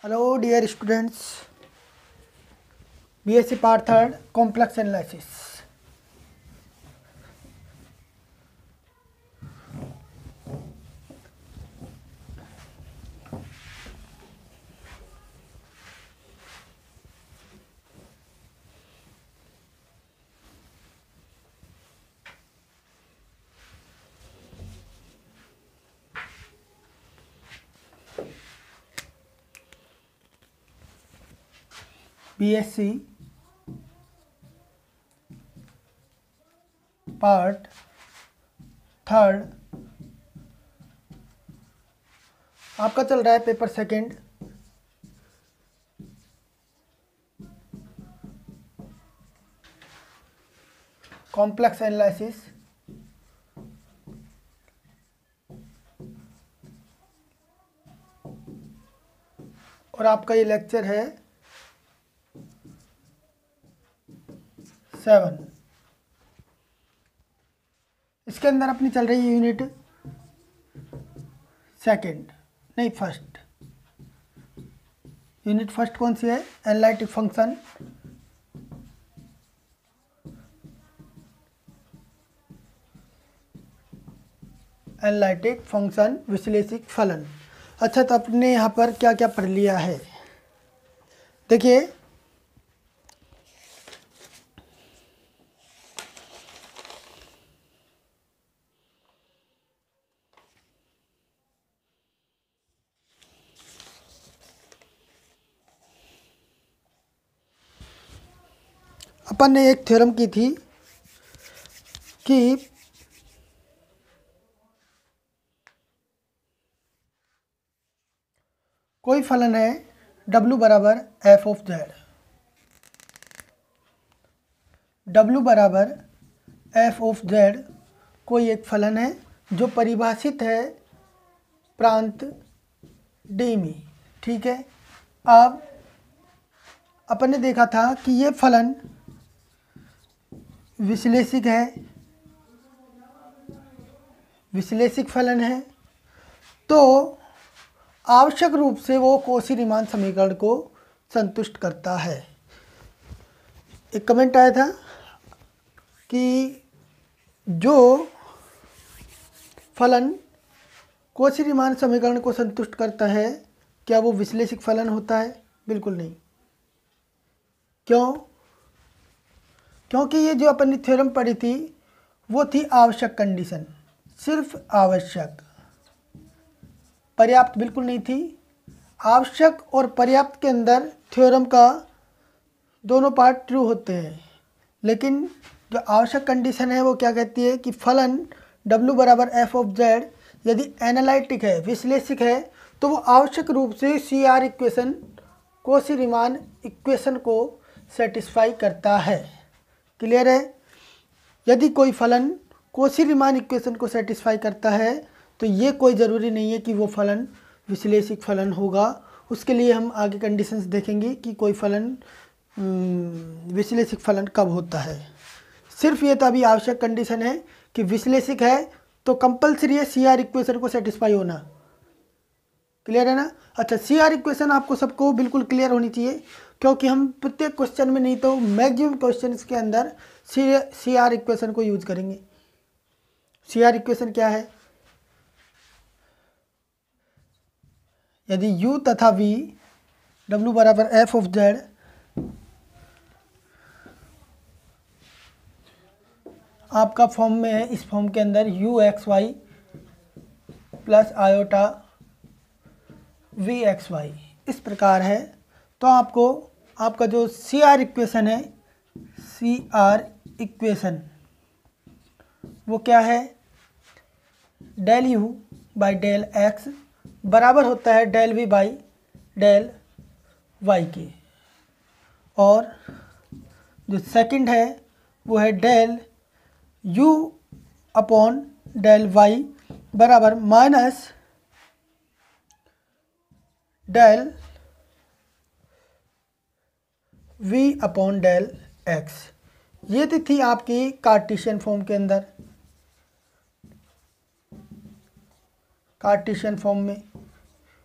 Hello dear students, BSc Part 3 Complex Analysis. BSc Part 3 आपका चल रहा है पेपर सेकंड। Complex analysis. और आपका ये लेक्चर है 7। इसके अंदर अपनी चल रही है यूनिट सेकंड, नहीं फर्स्ट। यूनिट फर्स्ट कौन सी है? Analytic function. एनालिटिक फंक्शन, विश्लेषिक फलन। अच्छा, तो आपने यहाँ पर क्या क्या पढ़ लिया है? देखिए, अपन ने एक थ्योरम की थी कि कोई फलन है W बराबर एफ ऑफ जेड। W बराबर एफ ऑफ जेड कोई एक फलन है जो परिभाषित है प्रांत डी में। ठीक है, अब अपन ने देखा था कि ये फलन विश्लेषिक है, विश्लेषिक फलन है, तो आवश्यक रूप से वो कॉची-रीमान समीकरण को संतुष्ट करता है। एक कमेंट आया था कि जो फलन कॉची-रीमान समीकरण को संतुष्ट करता है क्या वो विश्लेषिक फलन होता है? बिल्कुल नहीं। क्यों? क्योंकि ये जो अपन ने थ्योरम पढ़ी थी वो थी आवश्यक कंडीशन, सिर्फ आवश्यक, पर्याप्त बिल्कुल नहीं थी। आवश्यक और पर्याप्त के अंदर थ्योरम का दोनों पार्ट ट्रू होते हैं, लेकिन जो आवश्यक कंडीशन है वो क्या कहती है कि फलन W बराबर एफ ऑफ जेड यदि एनालिटिक है, विश्लेषिक है, तो वो आवश्यक रूप से CR इक्वेशन, कॉची-रीमान इक्वेशन को सेटिस्फाई करता है। क्लियर है? यदि कोई फलन कॉची-रीमान इक्वेशन को सेटिस्फाई करता है तो ये कोई ज़रूरी नहीं है कि वो फलन विश्लेषिक फलन होगा। उसके लिए हम आगे कंडीशंस देखेंगे कि कोई फलन विश्लेषिक फलन कब होता है। सिर्फ ये तो अभी आवश्यक कंडीशन है कि विश्लेषिक है तो कंपलसरी है CR इक्वेशन को सेटिस्फाई होना। क्लियर है ना? अच्छा, CR इक्वेशन आपको सबको बिल्कुल क्लियर होनी चाहिए, क्योंकि हम प्रत्येक क्वेश्चन में नहीं तो मैक्सिमम क्वेश्चंस के अंदर CR इक्वेशन को यूज करेंगे। CR इक्वेशन क्या है? यदि U तथा V W बराबर एफ ऑफ जेड आपका फॉर्म में है, इस फॉर्म के अंदर UXY प्लस आयोटा VXY इस प्रकार है, तो आपको आपका जो CR इक्वेशन है, CR इक्वेशन वो क्या है? Del U by del X बराबर होता है del V by del Y के, और जो सेकंड है वो है del U upon del Y बराबर minus del V upon del X। ये तो थी आपकी कार्टेशियन फॉर्म के अंदर। कार्टेशियन फॉर्म में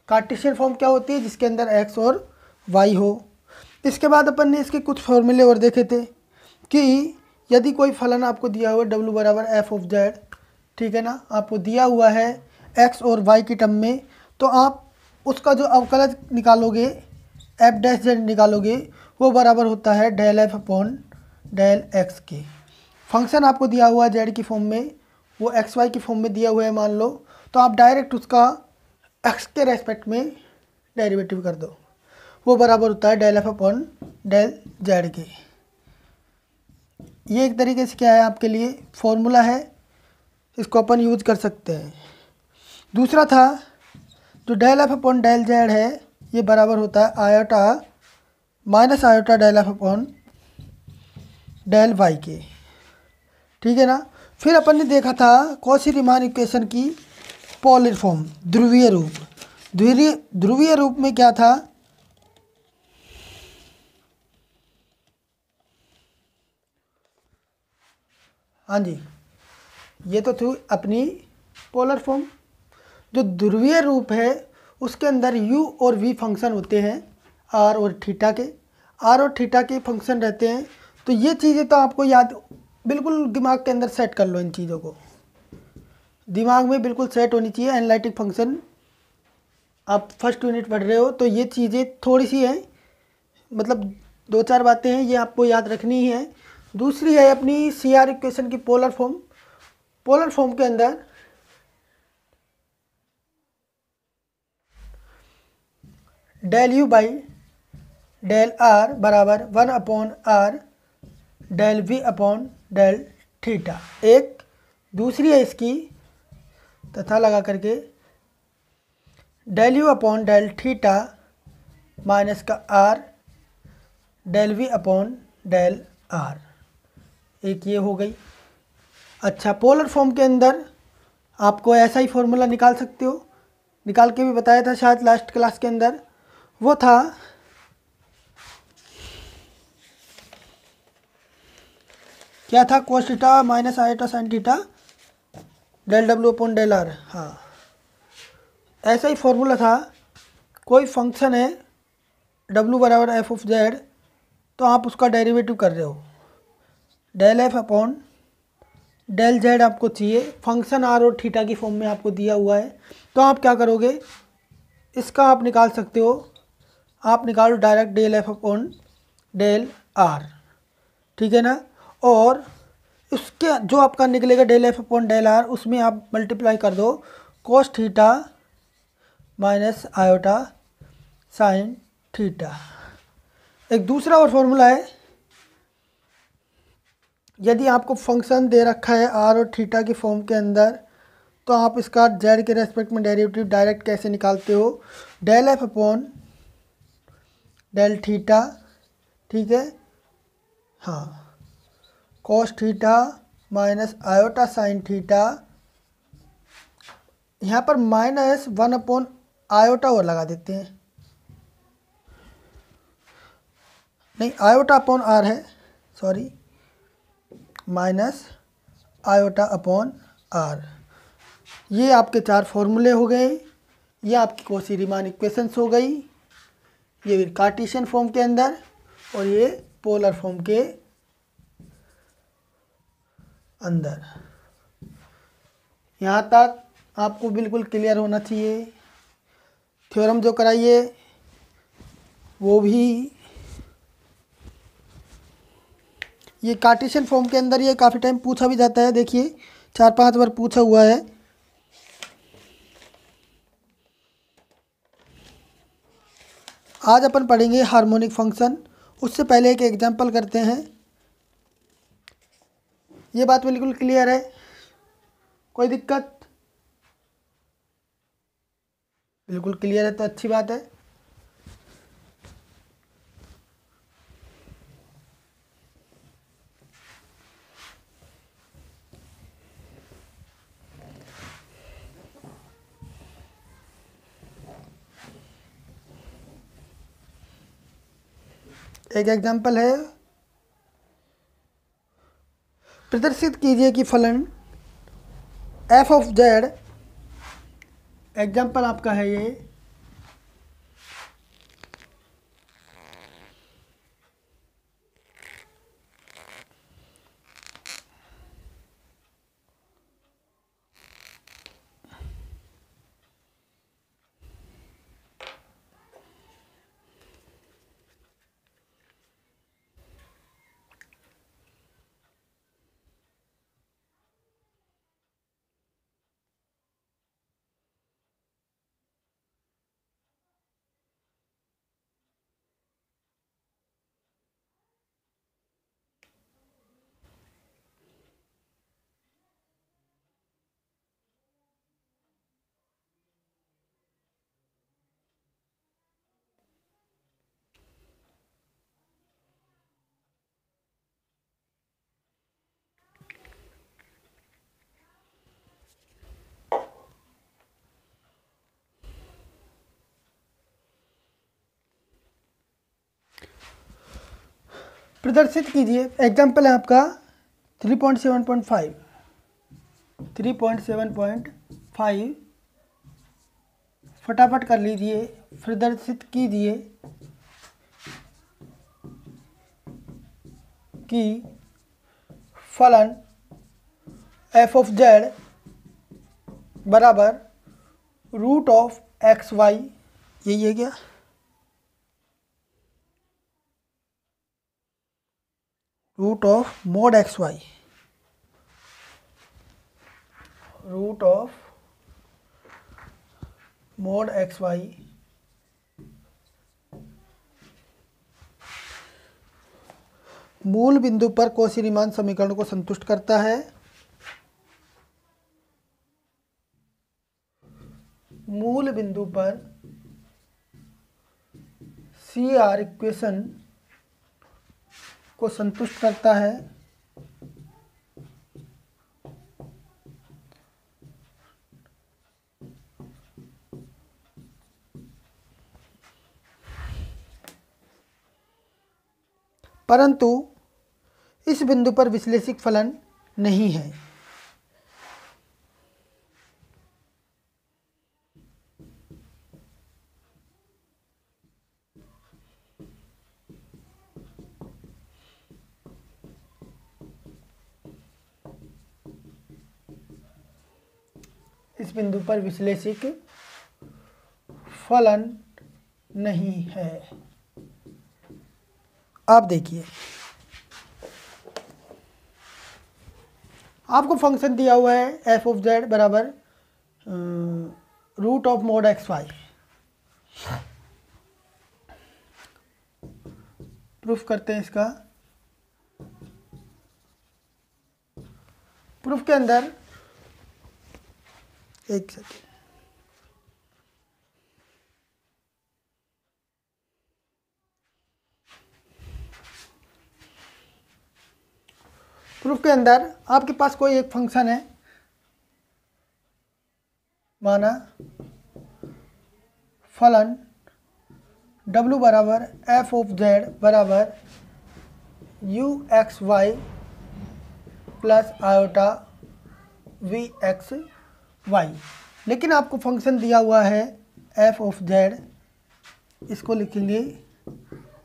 कार्टेशियन फॉर्म क्या होती है, जिसके अंदर एक्स और वाई हो। इसके बाद अपन ने इसके कुछ फॉर्मूले और देखे थे कि यदि कोई फलन आपको दिया हुआ है डब्ल्यू बराबर एफ ऑफ जेड, ठीक है ना, आपको दिया हुआ है एक्स और वाई की टर्म में, तो आप उसका जो अवकलज निकालोगे एफ डैश जेड निकालोगे वो बराबर होता है del F upon del x के। फंक्शन आपको दिया हुआ है जेड की फॉर्म में, वो एक्स वाई की फॉर्म में दिया हुआ है मान लो, तो आप डायरेक्ट उसका एक्स के रेस्पेक्ट में डेरिवेटिव कर दो, वो बराबर होता है del F upon del Z के। ये एक तरीके से क्या है आपके लिए फॉर्मूला है, इसको अपन यूज कर सकते हैं। दूसरा था जो del F upon del Z है, ये बराबर होता है iota minus iota del F upon del Y के, ठीक है ना। फिर अपन ने देखा था कॉची रीमान इक्वेशन की पोलर फॉर्म, ध्रुवीय रूप। ध्रुवीय रूप में क्या था, हाँ जी, ये तो थी अपनी पोलर फॉर्म। जो ध्रुवीय रूप है उसके अंदर u और v फंक्शन होते हैं r और थीटा के, r और थीटा के फंक्शन रहते हैं। तो ये चीज़ें तो आपको याद, बिल्कुल दिमाग के अंदर सेट कर लो, इन चीज़ों को दिमाग में बिल्कुल सेट होनी चाहिए। एनालिटिक फंक्शन आप फर्स्ट यूनिट पढ़ रहे हो तो ये चीज़ें थोड़ी सी हैं, मतलब 2-4 बातें हैं, ये आपको याद रखनी ही है। दूसरी है अपनी सी आर इक्वेशन की पोलर फॉर्म। पोलर फॉर्म के अंदर del you by del r बराबर 1 upon r del v upon del theta, एक दूसरी है इसकी तथा लगा करके del you upon del theta minus का r del v upon del r, एक ये हो गई। अच्छा, पोलर फॉर्म के अंदर आपको ऐसा ही फॉर्मूला निकाल सकते हो, निकाल के भी बताया था शायद लास्ट क्लास के अंदर, वो था क्या था, cos theta minus iota sine theta del W upon del R. हाँ, ऐसा ही फॉर्मूला था। कोई फंक्शन है डब्ल्यू बराबर एफ ऑफ जेड, तो आप उसका डेरिवेटिव कर रहे हो, del F upon del Z आपको चाहिए, फंक्शन आर और थीटा की फॉर्म में आपको दिया हुआ है। तो आप क्या करोगे, इसका आप निकाल सकते हो, आप निकालो direct del F upon del R, ठीक है ना। और उसके जो आपका निकलेगा del F upon del R, उसमें आप मल्टीप्लाई कर दो cos theta minus iota sine theta. एक दूसरा और फॉर्मूला है, यदि आपको फंक्शन दे रखा है आर और थीटा की फॉर्म के अंदर, तो आप इसका जेड के रेस्पेक्ट में डेरिवेटिव डायरेक्ट कैसे निकालते हो, del F upon del theta, ठीक है, हाँ, cos theta minus iota sine theta, यहाँ पर माइनस 1 अपॉन आयोटा और लगा देते हैं, नहीं आयोटा अपॉन आर है, sorry, minus iota upon R. ये आपके 4 फॉर्मूले हो गए, ये आपकी कॉची रीमान इक्वेशंस हो गई, ये कार्टेशियन फॉर्म के अंदर और ये पोलर फॉर्म के अंदर। यहाँ तक आपको बिल्कुल क्लियर होना चाहिए। थ्योरम जो कराइए वो भी, ये कार्टेशियन फॉर्म के अंदर ये काफ़ी टाइम पूछा भी जाता है, देखिए 4-5 बार पूछा हुआ है। आज अपन पढ़ेंगे हार्मोनिक फंक्शन, उससे पहले एक एग्जांपल करते हैं। ये बात बिल्कुल क्लियर है, कोई दिक्कत, बिल्कुल क्लियर है तो अच्छी बात है। एक एग्जांपल है, प्रदर्शित कीजिए कि फलन एफ ऑफ जेड, एग्जांपल आपका है ये प्रदर्शित कीजिए। एग्जाम्पल है आपका 3.7.5 3.7.5 फटाफट कर लीजिए। प्रदर्शित कीजिए कि फलन f ऑफ z बराबर रूट ऑफ एक्स वाई, यही है क्या? Root of mod X Y, root of mod X Y मूल बिंदु पर कॉची रीमान समीकरण को संतुष्ट करता है। मूल बिंदु पर CR इक्वेशन को संतुष्ट करता है। परंतु इस बिंदु पर विश्लेषिक फलन नहीं है। इस बिंदु पर विश्लेषिक फलन नहीं है। आप देखिए, आपको फंक्शन दिया हुआ है f ऑफ z बराबर root of mod X Y. Proof करते हैं इसका। प्रूफ के अंदर एक सेकेंड, प्रूफ के अंदर आपके पास कोई एक फंक्शन है, माना फलन w बराबर f ऑफ z बराबर u X Y plus iota v X Y. लेकिन आपको फंक्शन दिया हुआ है f ऑफ z, इसको लिखेंगे,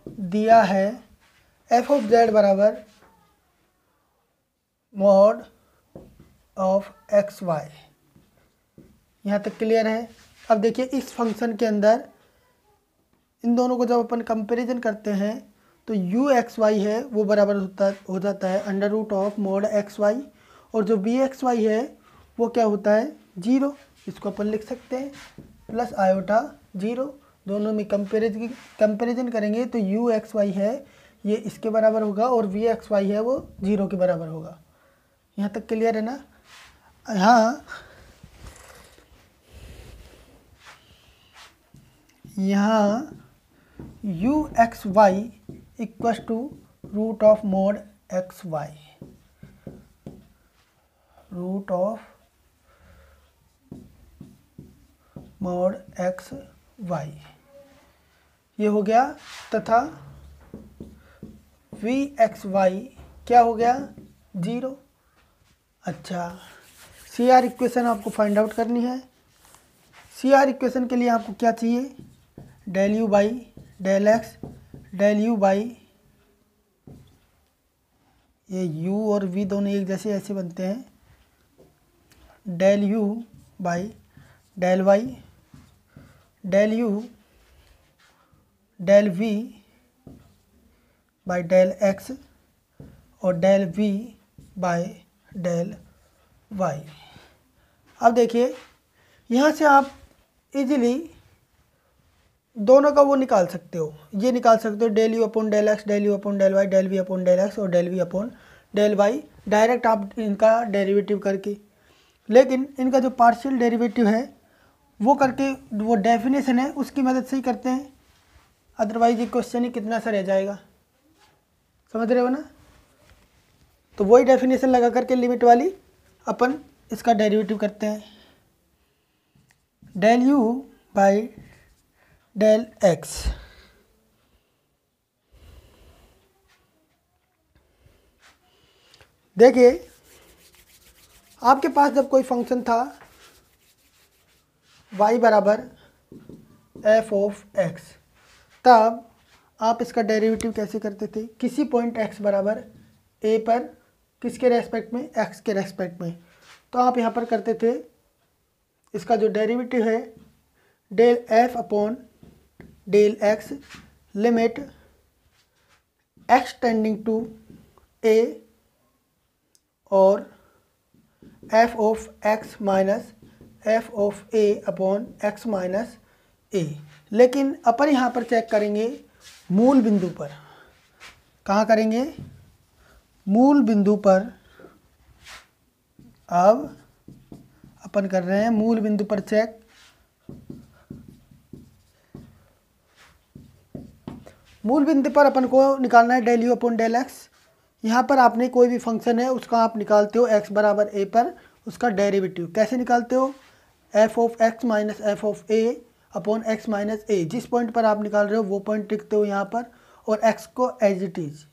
दिया है f ऑफ z बराबर मॉड ऑफ एक्स वाई। यहाँ तक क्लियर है। अब देखिए, इस फंक्शन के अंदर इन दोनों को जब अपन कंपैरिजन करते हैं तो u एक्स वाई है वो बराबर हो जाता है under root of mod X Y, और जो v एक्स वाई है वो क्या होता है 0। इसको अपन लिख सकते हैं प्लस आयोटा 0। दोनों में कंपैरिजन करेंगे तो u एक्स वाई है ये इसके बराबर होगा और v एक्स वाई है वो 0 के बराबर होगा। यहाँ तक क्लियर है ना? यहाँ u X Y equals to root of mod X Y, root of mod X Y ये हो गया, तथा v एक्स वाई क्या हो गया 0। अच्छा, CR इक्वेशन आपको फाइंड आउट करनी है। CR इक्वेशन के लिए आपको क्या चाहिए, del u by del x, del u by ये u और v दोनों एक जैसे ऐसे बनते हैं, del u by del y, del u del v by del x और del v by del y। अब देखिए, यहाँ से आप इजीली दोनों का वो निकाल सकते हो, ये निकाल सकते हो del you upon del x, del you upon del y, del v upon del x और del v upon del y, direct आप इनका डेरिवेटिव करके। लेकिन इनका जो पार्शियल डेरिवेटिव है वो करके, वो डेफिनेशन है उसकी मदद से ही करते हैं, अदरवाइज ये क्वेश्चन ही कितना सा रह जाएगा। समझ रहे हो ना? तो वही डेफिनेशन लगा करके लिमिट वाली अपन इसका डेरिवेटिव करते हैं, del you by del X देखिए आपके पास जब कोई फंक्शन था y बराबर एफ ऑफ एक्स, तब आप इसका डेरिवेटिव कैसे करते थे? किसी पॉइंट x बराबर a पर, किसके रेस्पेक्ट में? x के रेस्पेक्ट में। तो आप यहाँ पर करते थे इसका जो डेरिवेटिव है del f upon del x limit x tending to a और f of x minus f of a upon x minus a। लेकिन अपन यहाँ पर चेक करेंगे मूल बिंदु पर। कहाँ करेंगे? मूल बिंदु पर। अब अपन कर रहे हैं मूल बिंदु पर चेक। मूल बिंदु पर अपन को निकालना है del you upon del X. यहाँ पर आपने कोई भी फंक्शन है उसका आप निकालते हो x बराबर a पर उसका डेरिवेटिव। कैसे निकालते हो? f of x minus F of a upon x minus a। जिस पॉइंट पर आप निकाल रहे हो वो पॉइंट लिखते हो यहाँ पर और x को एज इट इज।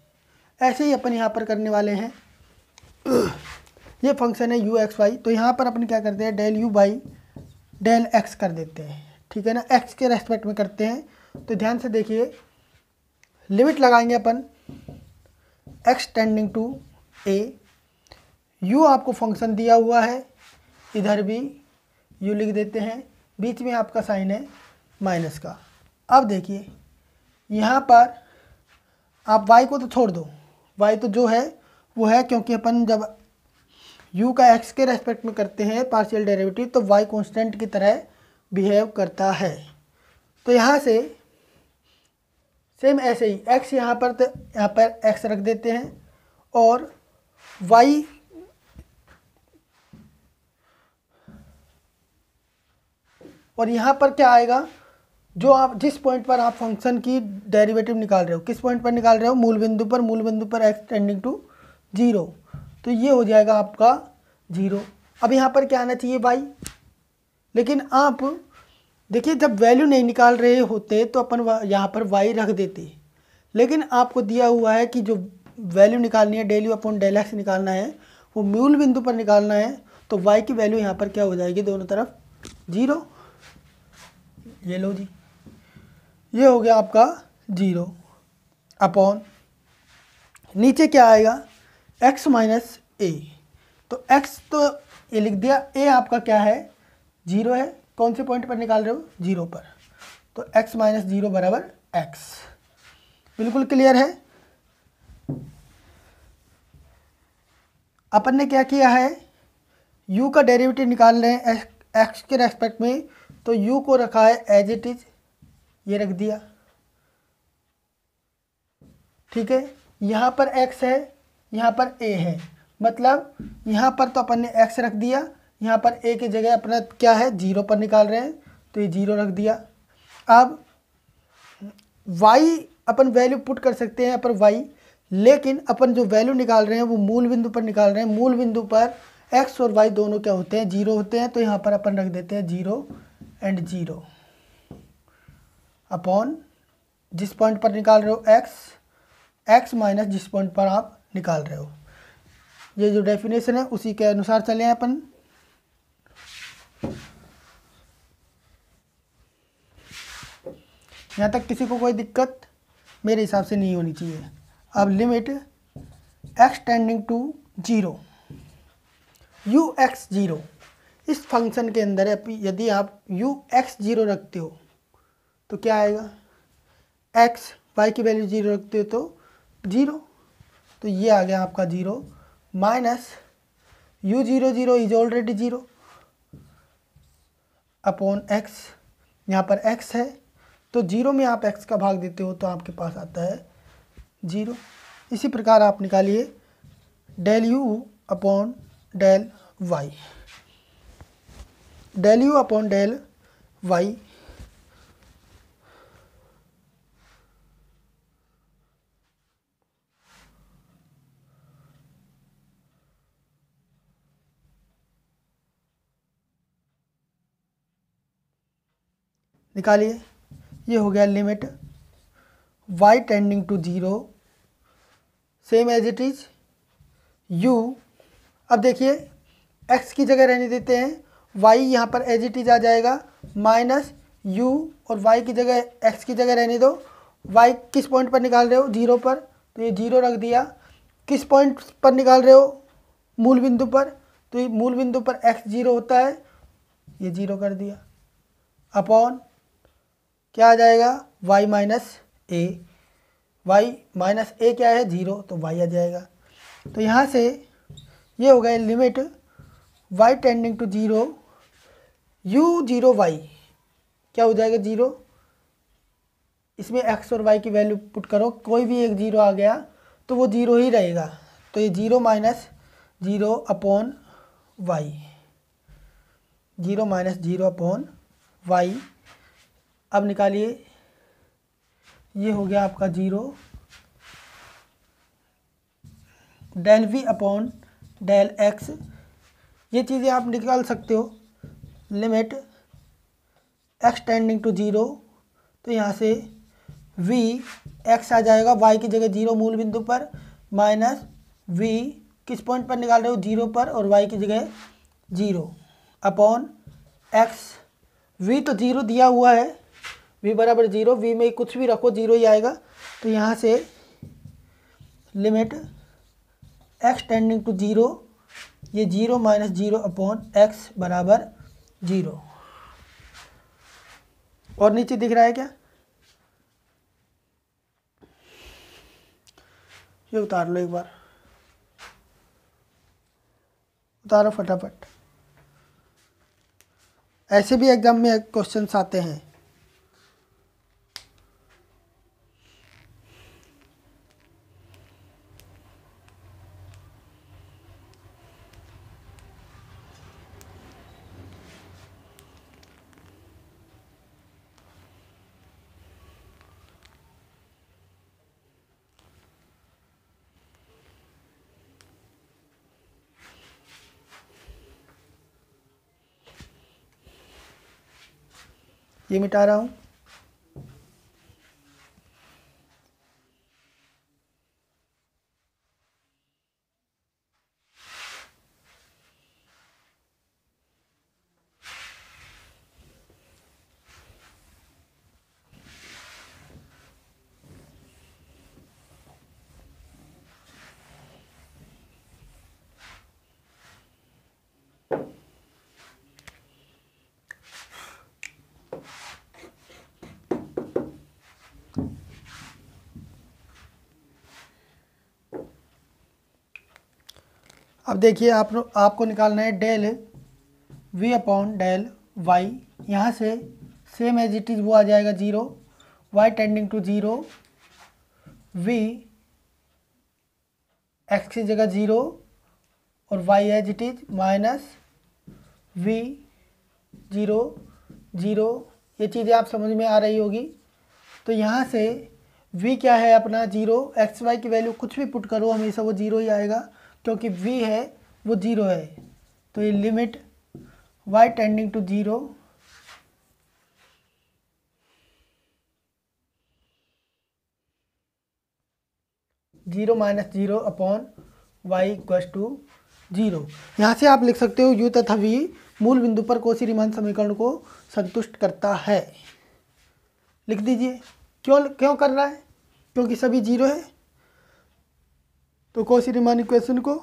ऐसे ही अपन यहाँ पर करने वाले हैं। ये फंक्शन है u एक्स वाई, तो यहाँ पर अपन क्या करते हैं del u by del x कर देते हैं, ठीक है ना, x के रेस्पेक्ट में करते हैं। तो ध्यान से देखिए, लिमिट लगाएंगे अपन x tending to a। u आपको फंक्शन दिया हुआ है, इधर भी u लिख देते हैं, बीच में आपका साइन है माइनस का। अब देखिए यहाँ पर आप y को तो छोड़ दो, y तो जो है वो है, क्योंकि अपन जब u का x के रेस्पेक्ट में करते हैं पार्शियल डेरिवेटिव तो y कांस्टेंट की तरह बिहेव करता है। तो यहाँ से सेम ऐसे ही x यहाँ पर, तो यहाँ पर x रख देते हैं और y और यहाँ पर क्या आएगा? जो आप जिस पॉइंट पर आप फंक्शन की डेरिवेटिव निकाल रहे हो, किस पॉइंट पर निकाल रहे हो? मूल बिंदु पर। मूल बिंदु पर x टेंडिंग टू 0, तो ये हो जाएगा आपका 0। अब यहाँ पर क्या आना चाहिए? y। लेकिन आप देखिए जब वैल्यू नहीं निकाल रहे होते तो अपन यहाँ पर y रख देते, लेकिन आपको दिया हुआ है कि जो वैल्यू निकालनी है del you upon del X निकालना है, वो मूल बिंदु पर निकालना है। तो y की वैल्यू यहाँ पर क्या हो जाएगी? दोनों तरफ 0। ये लो जी, ये हो गया आपका 0 अपॉन नीचे क्या आएगा? x minus a। तो x तो ये लिख दिया, a आपका क्या है? 0 है। कौन से पॉइंट पर निकाल रहे हो? 0 पर। तो x माइनस 0 बराबर x। बिल्कुल क्लियर है। अपन ने क्या किया है? u का डेरिवेटिव निकाल रहे हैं x के रेस्पेक्ट में, तो u को रखा है एज इट इज, ये रख दिया, ठीक है। यहाँ पर x है, यहाँ पर a है, मतलब यहाँ पर तो अपन ने x रख दिया, यहाँ पर a की जगह अपना क्या है? 0 पर निकाल रहे हैं, तो ये 0 रख दिया। अब y अपन वैल्यू पुट कर सकते हैं यहाँ पर y, लेकिन अपन जो वैल्यू निकाल रहे हैं वो मूल बिंदु पर निकाल रहे हैं। मूल बिंदु पर x और y दोनों क्या होते हैं? 0 होते हैं। तो यहाँ पर अपन रख देते हैं 0 एंड 0 अपॉन जिस पॉइंट पर निकाल रहे हो x माइनस जिस पॉइंट पर आप निकाल रहे हो। ये जो डेफिनेशन है उसी के अनुसार चले हैं अपन। यहाँ तक किसी को कोई दिक्कत मेरे हिसाब से नहीं होनी चाहिए। अब limit x tending to 0 u x 0, इस फंक्शन के अंदर यदि आप u x 0 रखते हो तो क्या आएगा? x y की वैल्यू 0 रखते हो तो 0, तो ये आ गया आपका 0 minus u 0 0 is already 0 upon x। यहाँ पर x है तो 0 में आप x का भाग देते हो तो आपके पास आता है 0। इसी प्रकार आप निकालिए del u upon del y। Del u upon del y निकालिए। ये हो गया limit y tending to 0 same as it is u, अब देखिए x की जगह रहने देते हैं, y यहाँ पर एज इट इज आ जाएगा माइनस u, और y की जगह x की जगह रहने दो। y किस पॉइंट पर निकाल रहे हो? 0 पर, तो ये 0 रख दिया। किस पॉइंट पर निकाल रहे हो? मूल बिंदु पर, तो ये मूल बिंदु पर x 0 होता है, ये 0 कर दिया। अपॉन क्या आ जाएगा? y माइनस ए, y माइनस ए क्या है? 0, तो y आ जाएगा। तो यहाँ से ये हो गया limit y tending to 0 u 0 y, क्या हो जाएगा? 0। इसमें x और y की वैल्यू पुट करो, कोई भी एक 0 आ गया तो वो 0 ही रहेगा, तो ये 0 minus 0 upon y, 0 minus 0 upon y। अब निकालिए, ये हो गया आपका 0, del v upon del x, ये चीज़ें आप निकाल सकते हो। लिमिट x टेंडिंग टू 0, तो यहाँ से v x आ जाएगा, y की जगह 0 मूल बिंदु पर, माइनस v किस पॉइंट पर निकाल रहे हो? 0 पर, और y की जगह 0 अपॉन x। v तो 0 दिया हुआ है, v बराबर 0, v में कुछ भी रखो 0 ही आएगा। तो यहाँ से लिमिट x टेंडिंग टू 0, ये 0 माइनस 0 अपॉन x बराबर 0। और नीचे दिख रहा है क्या? ये उतार लो, एक बार उतारो फटाफट, ऐसे भी एग्जाम में क्वेश्चंस आते हैं। ये मिटा रहा हूँ। अब देखिए आपको निकालना है del v upon del y। यहाँ से सेम एज इट इज़ वो आ जाएगा 0, y tending to 0, v x की जगह 0 और y as it is minus v 0 0। ये चीज़ें आप समझ में आ रही होगी। तो यहाँ से v क्या है अपना? 0, एक्स वाई की वैल्यू कुछ भी पुट करो हमेशा वो 0 ही आएगा, क्योंकि v है वो 0 है। तो ये limit y tending to 0, zero minus 0 upon y equals to 0। यहाँ से आप लिख सकते हो u तथा v मूल बिंदु पर कौची रीमान समीकरण को संतुष्ट करता है। लिख दीजिए। क्यों कर रहा है? क्योंकि सभी 0 है, तो कौची रीमान इक्वेशन को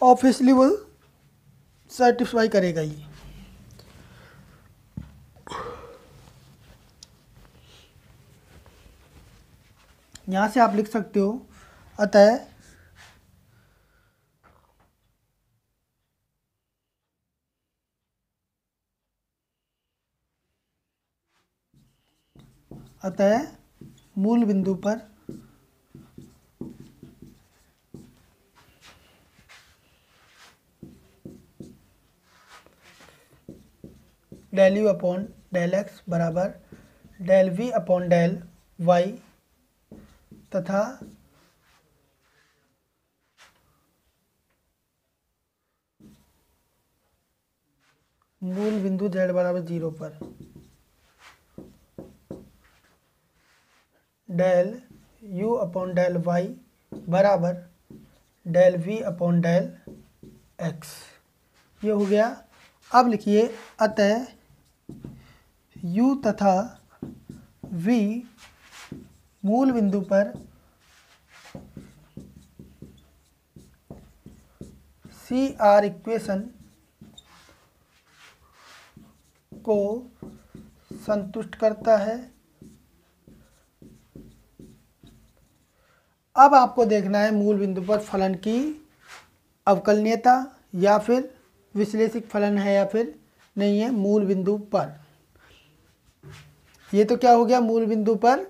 ऑब्वियसली वो सेटिस्फाई करेगा ही। यहाँ से आप लिख सकते हो अतः मूल बिंदु पर del you upon del x बराबर del v upon del y तथा मूल बिंदु z बराबर 0 पर del u upon del y बराबर del v upon del x, ये हो गया। अब लिखिए अतः u तथा v मूल बिंदु पर CR इक्वेशन को संतुष्ट करता है। अब आपको देखना है मूल बिंदु पर फलन की अवकलनीयता या फिर विश्लेषिक फलन है या फिर नहीं है मूल बिंदु पर। ये तो क्या हो गया, मूल बिंदु पर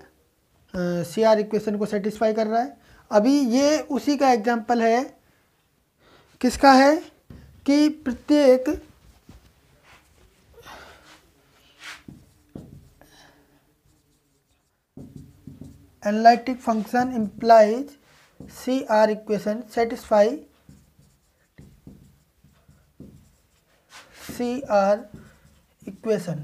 CR इक्वेशन को सेटिस्फाई कर रहा है। अभी ये उसी का एग्जाम्पल है, किसका है कि प्रत्येक analytic function implies CR equation satisfy CR equation.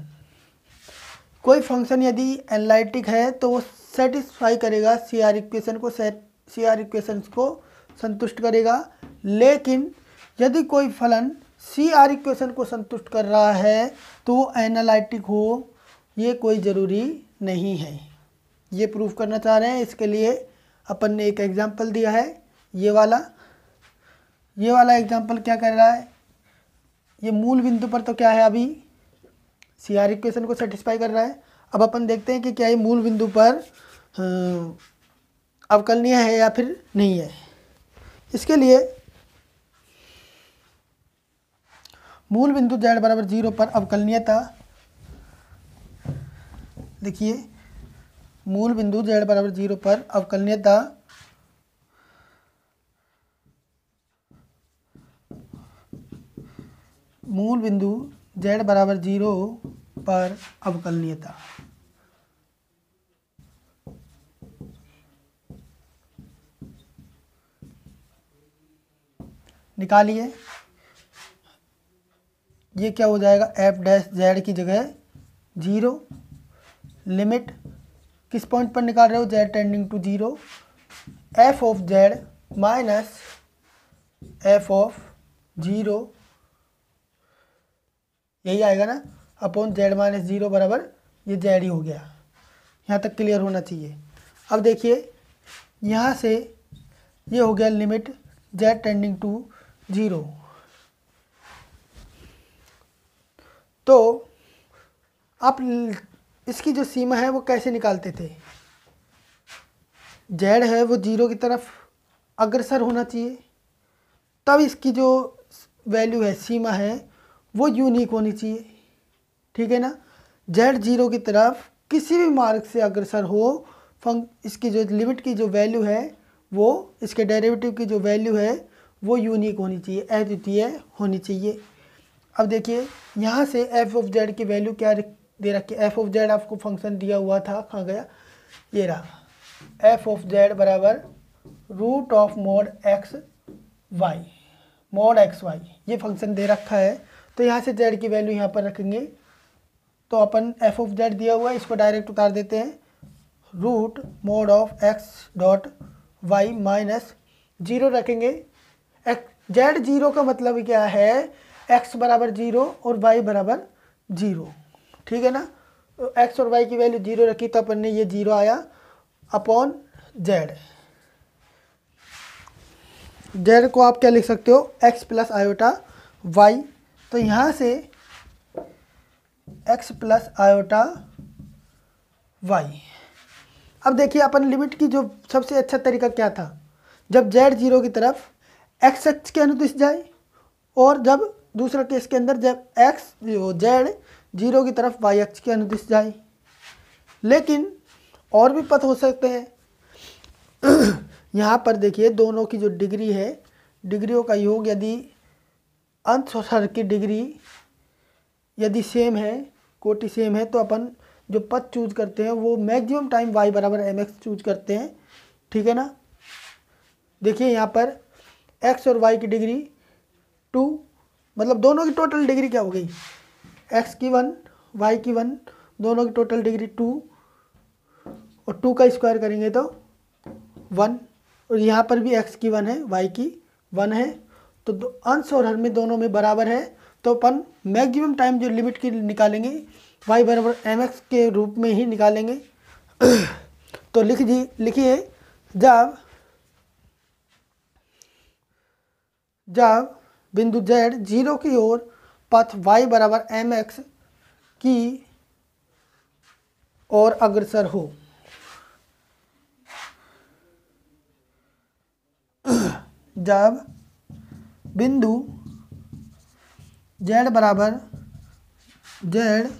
कोई फंक्शन यदि एनालिटिक है तो वो सेटिस्फाई करेगा CR इक्वेशन को, CR इक्वेशंस को संतुष्ट करेगा। लेकिन यदि कोई फलन CR इक्वेशन को संतुष्ट कर रहा है तो वो एनालिटिक हो, ये कोई ज़रूरी नहीं है। ये प्रूफ करना चाह रहे हैं, इसके लिए अपन ने एक एग्जांपल दिया है, ये वाला एग्जांपल क्या कर रहा है, ये मूल बिंदु पर तो क्या है अभी CR इक्वेशन को सेटिस्फाई कर रहा है। अब अपन देखते हैं कि क्या ये मूल बिंदु पर अवकलनीय है या फिर नहीं है। इसके लिए मूल बिंदु z बराबर 0 पर अवकलनीयता लिखिए। मूल बिंदु z बराबर 0 पर अवकलनीयता मूल बिंदु z बराबर 0 पर अवकलनीयता निकालिए। ये क्या हो जाएगा, f डैश z की जगह 0, लिमिट किस पॉइंट पर निकाल रहे हो, z tending to 0, f of z minus f of 0, यही आएगा ना, अपॉन z माइनस 0 बराबर ये z ही हो गया। यहाँ तक क्लियर होना चाहिए। अब देखिए यहाँ से ये हो गया लिमिट z टेंडिंग टू 0। तो आप इसकी जो सीमा है वो कैसे निकालते थे, z है वो 0 की तरफ अग्रसर होना चाहिए, तब इसकी जो वैल्यू है, सीमा है, वो यूनिक होनी चाहिए, ठीक है ना। z 0 की तरफ किसी भी मार्ग से अग्रसर हो, इसकी जो लिमिट की जो वैल्यू है वो, इसके डेरिवेटिव की जो वैल्यू है वो यूनिक होनी चाहिए, अद्वितीय होनी चाहिए। अब देखिए यहाँ से f ऑफ z की वैल्यू क्या दे रखी है, f ऑफ z आपको फंक्शन दिया हुआ था, कहाँ गया, ये रहा, f ऑफ z बराबर root of mod X Y, mod X Y, ये फंक्शन दे रखा है। तो यहाँ से z की वैल्यू यहाँ पर रखेंगे, तो अपन f ऑफ z दिया हुआ है, इसको डायरेक्ट उतार देते हैं, root mod of x dot Y minus 0 रखेंगे। z 0 का मतलब क्या है, x बराबर 0 और y बराबर 0, ठीक है ना। तो x और y की वैल्यू 0 रखी तो अपन ने ये 0 आया अपॉन z को आप क्या लिख सकते हो, x प्लस आयोटा y। तो यहाँ से x प्लस आयोटा y। अब देखिए अपन लिमिट की जो सबसे अच्छा तरीका क्या था, जब z 0 की तरफ x अक्ष के अनुदिश जाए, और जब दूसरा केस के अंदर जब z 0 की तरफ y अक्ष के अनुदिश जाए। लेकिन और भी पथ हो सकते हैं। यहाँ पर देखिए दोनों की जो डिग्री है, डिग्रियों का योग यदि अंश और हर की डिग्री यदि सेम है, कोटि सेम है, तो अपन जो पथ चूज करते हैं वो मैक्सिमम टाइम y बराबर mx चूज करते हैं, ठीक है ना। देखिए यहाँ पर x और y की डिग्री 2, मतलब दोनों की टोटल डिग्री क्या हो गई, x की 1 y की 1, दोनों की टोटल डिग्री 2, और 2 का स्क्वायर करेंगे तो 1, और यहाँ पर भी x की 1 है, y की 1 है, तो अंश और हर में दोनों में बराबर है, तो अपन मैक्सिमम टाइम जो लिमिट की निकालेंगे y बराबर mx के रूप में ही निकालेंगे। तो लिखिए जब बिंदु z 0 की ओर पथ y बराबर mx की ओर अग्रसर हो। जब बिंदु z बराबर z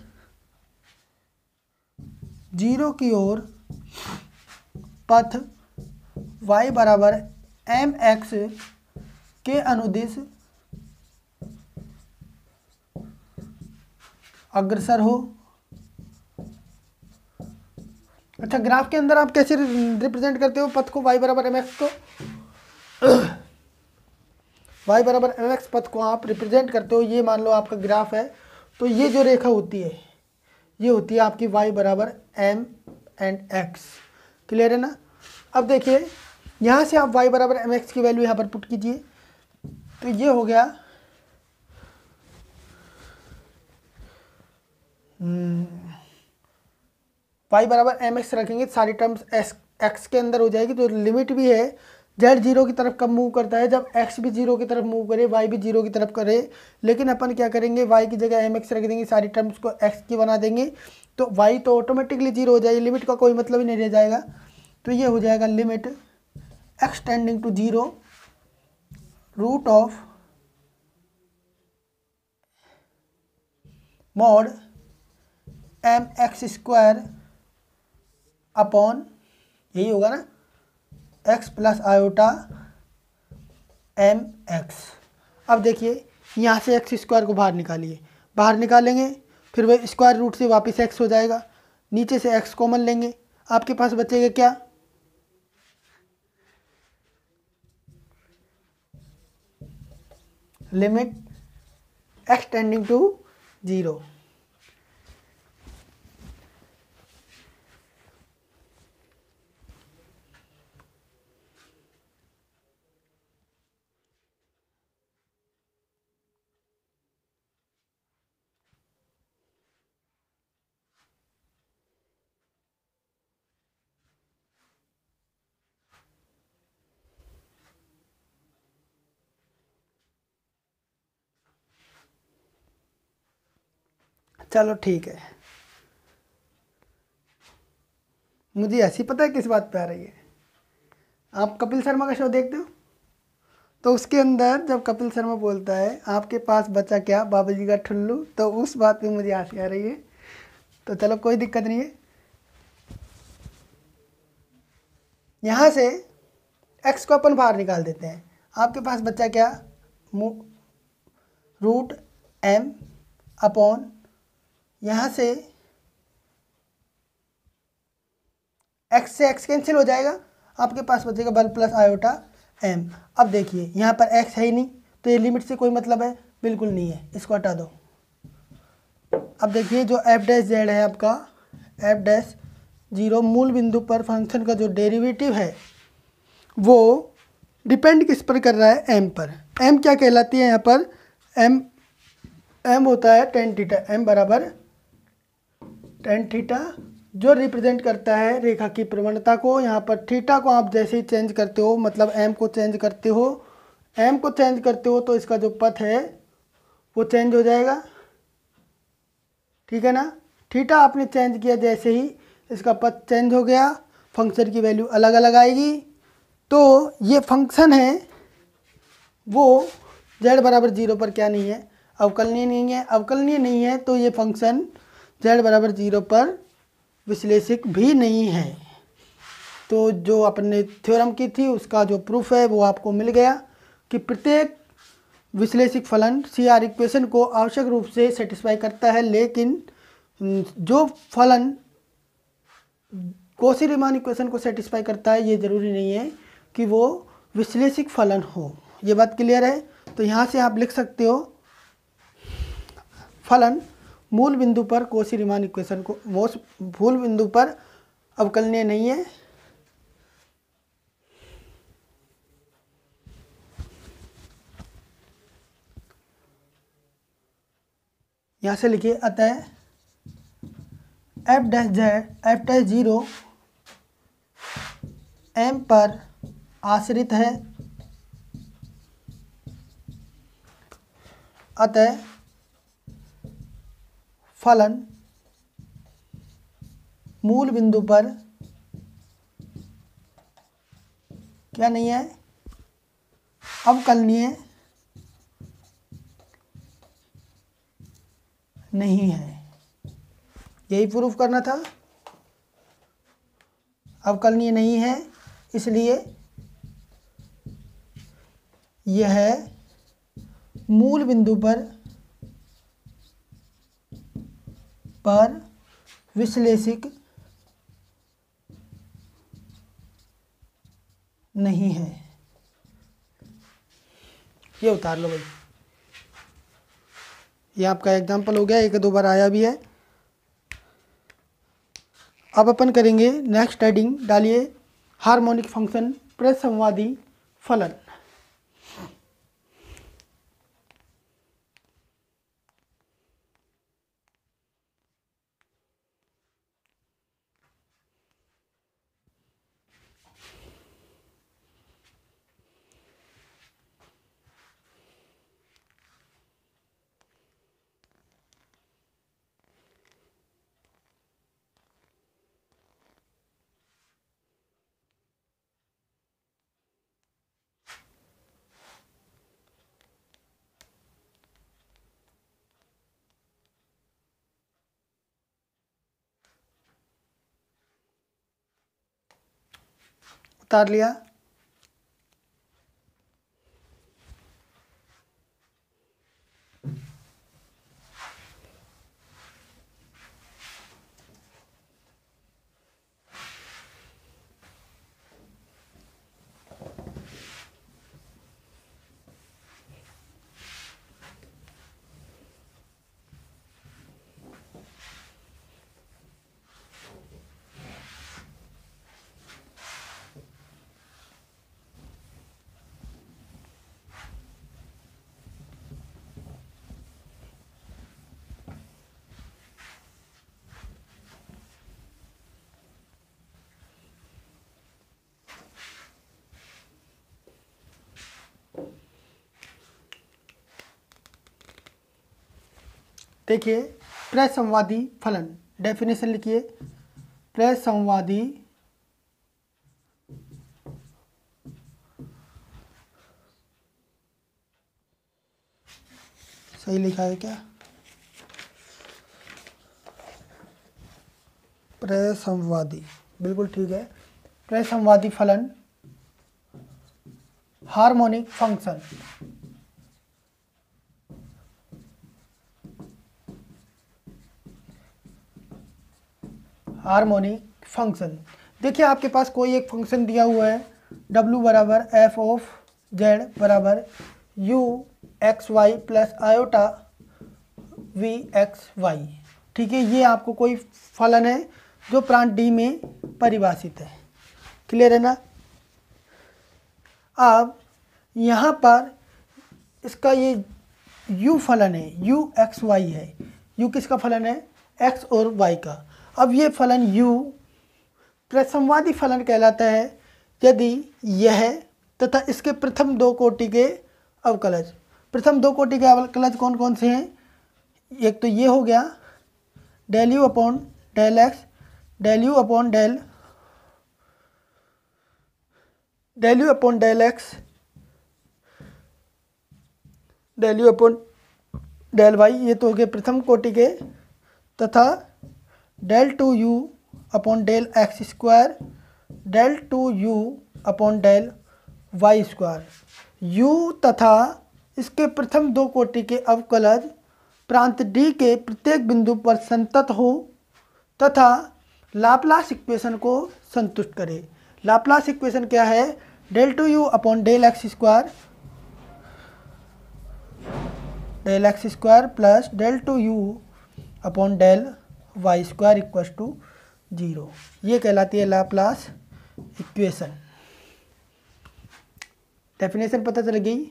0 की ओर पथ y बराबर mx के अनुदिश अग्रसर हो। अच्छा, ग्राफ के अंदर आप कैसे रिप्रेजेंट करते हो पथ को, y बराबर mx को? y बराबर mx पथ को आप रिप्रेजेंट करते हो, ये मान लो आपका ग्राफ है, तो ये जो रेखा होती है ये होती है आपकी y बराबर m एंड x। क्लियर है ना? अब देखिए यहाँ से आप y बराबर mx की वैल्यू यहाँ पर पुट कीजिए, तो ये हो गया y बराबर mx रखेंगे, सारी टर्म्स x के अंदर हो जाएगी। तो लिमिट भी है, z 0 की तरफ कब मूव करता है, जब x भी 0 की तरफ मूव करे, y भी 0 की तरफ करे। लेकिन अपन क्या करेंगे, y की जगह mx रख देंगे, सारी टर्म्स को x की बना देंगे, तो y तो ऑटोमेटिकली 0 हो जाएगी, लिमिट का कोई मतलब ही नहीं रह जाएगा। तो ये हो जाएगा limit x tending to 0 root of mod mx² upon, यही होगा ना, x प्लस आयोटा mx। अब देखिए यहाँ से x² को बाहर निकालिए, बाहर निकालेंगे फिर वह स्क्वायर रूट से वापस x हो जाएगा, नीचे से x कॉमन लेंगे, आपके पास बचेगा क्या, लिमिट x टेंडिंग टू 0। चलो ठीक है, मुझे ऐसी पता है किस बात पे आ रही है। आप कपिल शर्मा का शो देखते हो, तो उसके अंदर जब कपिल शर्मा बोलता है आपके पास बचा क्या बाबा जी का ठुल्लू, तो उस बात पे मुझे हंसी आ रही है। तो चलो कोई दिक्कत नहीं है, यहाँ से x को अपन बाहर निकाल देते हैं, आपके पास बचा क्या, रूट m अपॉन, यहाँ से x से x कैंसिल हो जाएगा, आपके पास बचेगा 1 प्लस आयोटा m। अब देखिए यहाँ पर x है ही नहीं, तो ये लिमिट से कोई मतलब है, बिल्कुल नहीं है, इसको हटा दो। अब देखिए जो f डैश z है आपका, f डैश 0 मूल बिंदु पर फंक्शन का जो डेरिवेटिव है वो डिपेंड किस पर कर रहा है, m पर। m क्या कहलाती है यहाँ पर, m होता है tan थीटा, m बराबर tan थीटा, जो रिप्रेजेंट करता है रेखा की प्रवणता को। यहाँ पर थीटा को आप जैसे ही चेंज करते हो, मतलब m को चेंज करते हो, m को चेंज करते हो तो इसका जो पथ है वो चेंज हो जाएगा, ठीक है ना। थीटा आपने चेंज किया, जैसे ही इसका पथ चेंज हो गया, फंक्शन की वैल्यू अलग अलग आएगी। तो ये फंक्शन है वो z बराबर 0 पर क्या नहीं है, अवकलनीय नहीं है। अवकलनीय नहीं है तो ये फंक्शन z बराबर 0 पर विश्लेषिक भी नहीं है। तो जो अपने थ्योरम की थी उसका जो प्रूफ है वो आपको मिल गया कि प्रत्येक विश्लेषिक फलन CR इक्वेशन को आवश्यक रूप से सेटिस्फाई करता है, लेकिन जो फलन कॉची रीमान इक्वेशन को सेटिस्फाई करता है ये ज़रूरी नहीं है कि वो विश्लेषिक फलन हो। ये बात क्लियर है। तो यहाँ से आप लिख सकते हो फलन मूल बिंदु पर कॉची रीमान इक्वेशन को, वो मूल बिंदु पर अवकलनीय नहीं है। यहाँ से लिखिए अतः f'0 m पर आश्रित है, अतः फलन मूल बिंदु पर क्या नहीं है, अवकलनीय नहीं है। यही प्रूफ करना था, अवकलनीय नहीं है, इसलिए यह मूल बिंदु पर विश्लेषिक नहीं है। ये उतार लो भाई, ये आपका एग्जाम्पल हो गया, एक दो बार आया भी है। अब अपन करेंगे नेक्स्ट हेडिंग, डालिए हार्मोनिक फंक्शन प्रसंवादी फलन। उतार लिया। देखिए प्रसंवादी फलन, डेफिनेशन लिखिए। प्रसंवादी सही लिखा है क्या? प्रसंवादी, बिल्कुल ठीक है। प्रसंवादी फलन हार्मोनिक फंक्शन, हार्मोनिक फंक्शन। देखिए आपके पास कोई एक फंक्शन दिया हुआ है, w बराबर एफ ऑफ जेड बराबर u x Y plus iota v x y. ठीक है, ये आपको कोई फलन है जो प्रांत डी में परिभाषित है। क्लियर है ना? अब यहाँ पर इसका ये u फलन है, u एक्स वाई है। u किसका फलन है? x और y का। अब ये फलन u प्रसंवादी फलन कहलाता है यदि यह तथा इसके प्रथम दो कोटि के अवकलज। प्रथम दो कोटि के अवकलज कौन कौन से हैं? एक तो ये हो गया del you upon del x, del you upon del you upon del x, del you upon del y, ये तो हो गए प्रथम कोटि के, तथा del two u upon del x square, del two u upon del y square. U तथा इसके प्रथम दो कोटि के अवकलज प्रांत डी के प्रत्येक बिंदु पर संतत हो तथा लाप्लास इक्वेशन को संतुष्ट करे। लाप्लास इक्वेशन क्या है? Del two u upon del x square, del x square plus del two u upon del y square equals to 0। ये कहलाती है लाप्लास इक्वेशन। डेफिनेशन पता चल गई।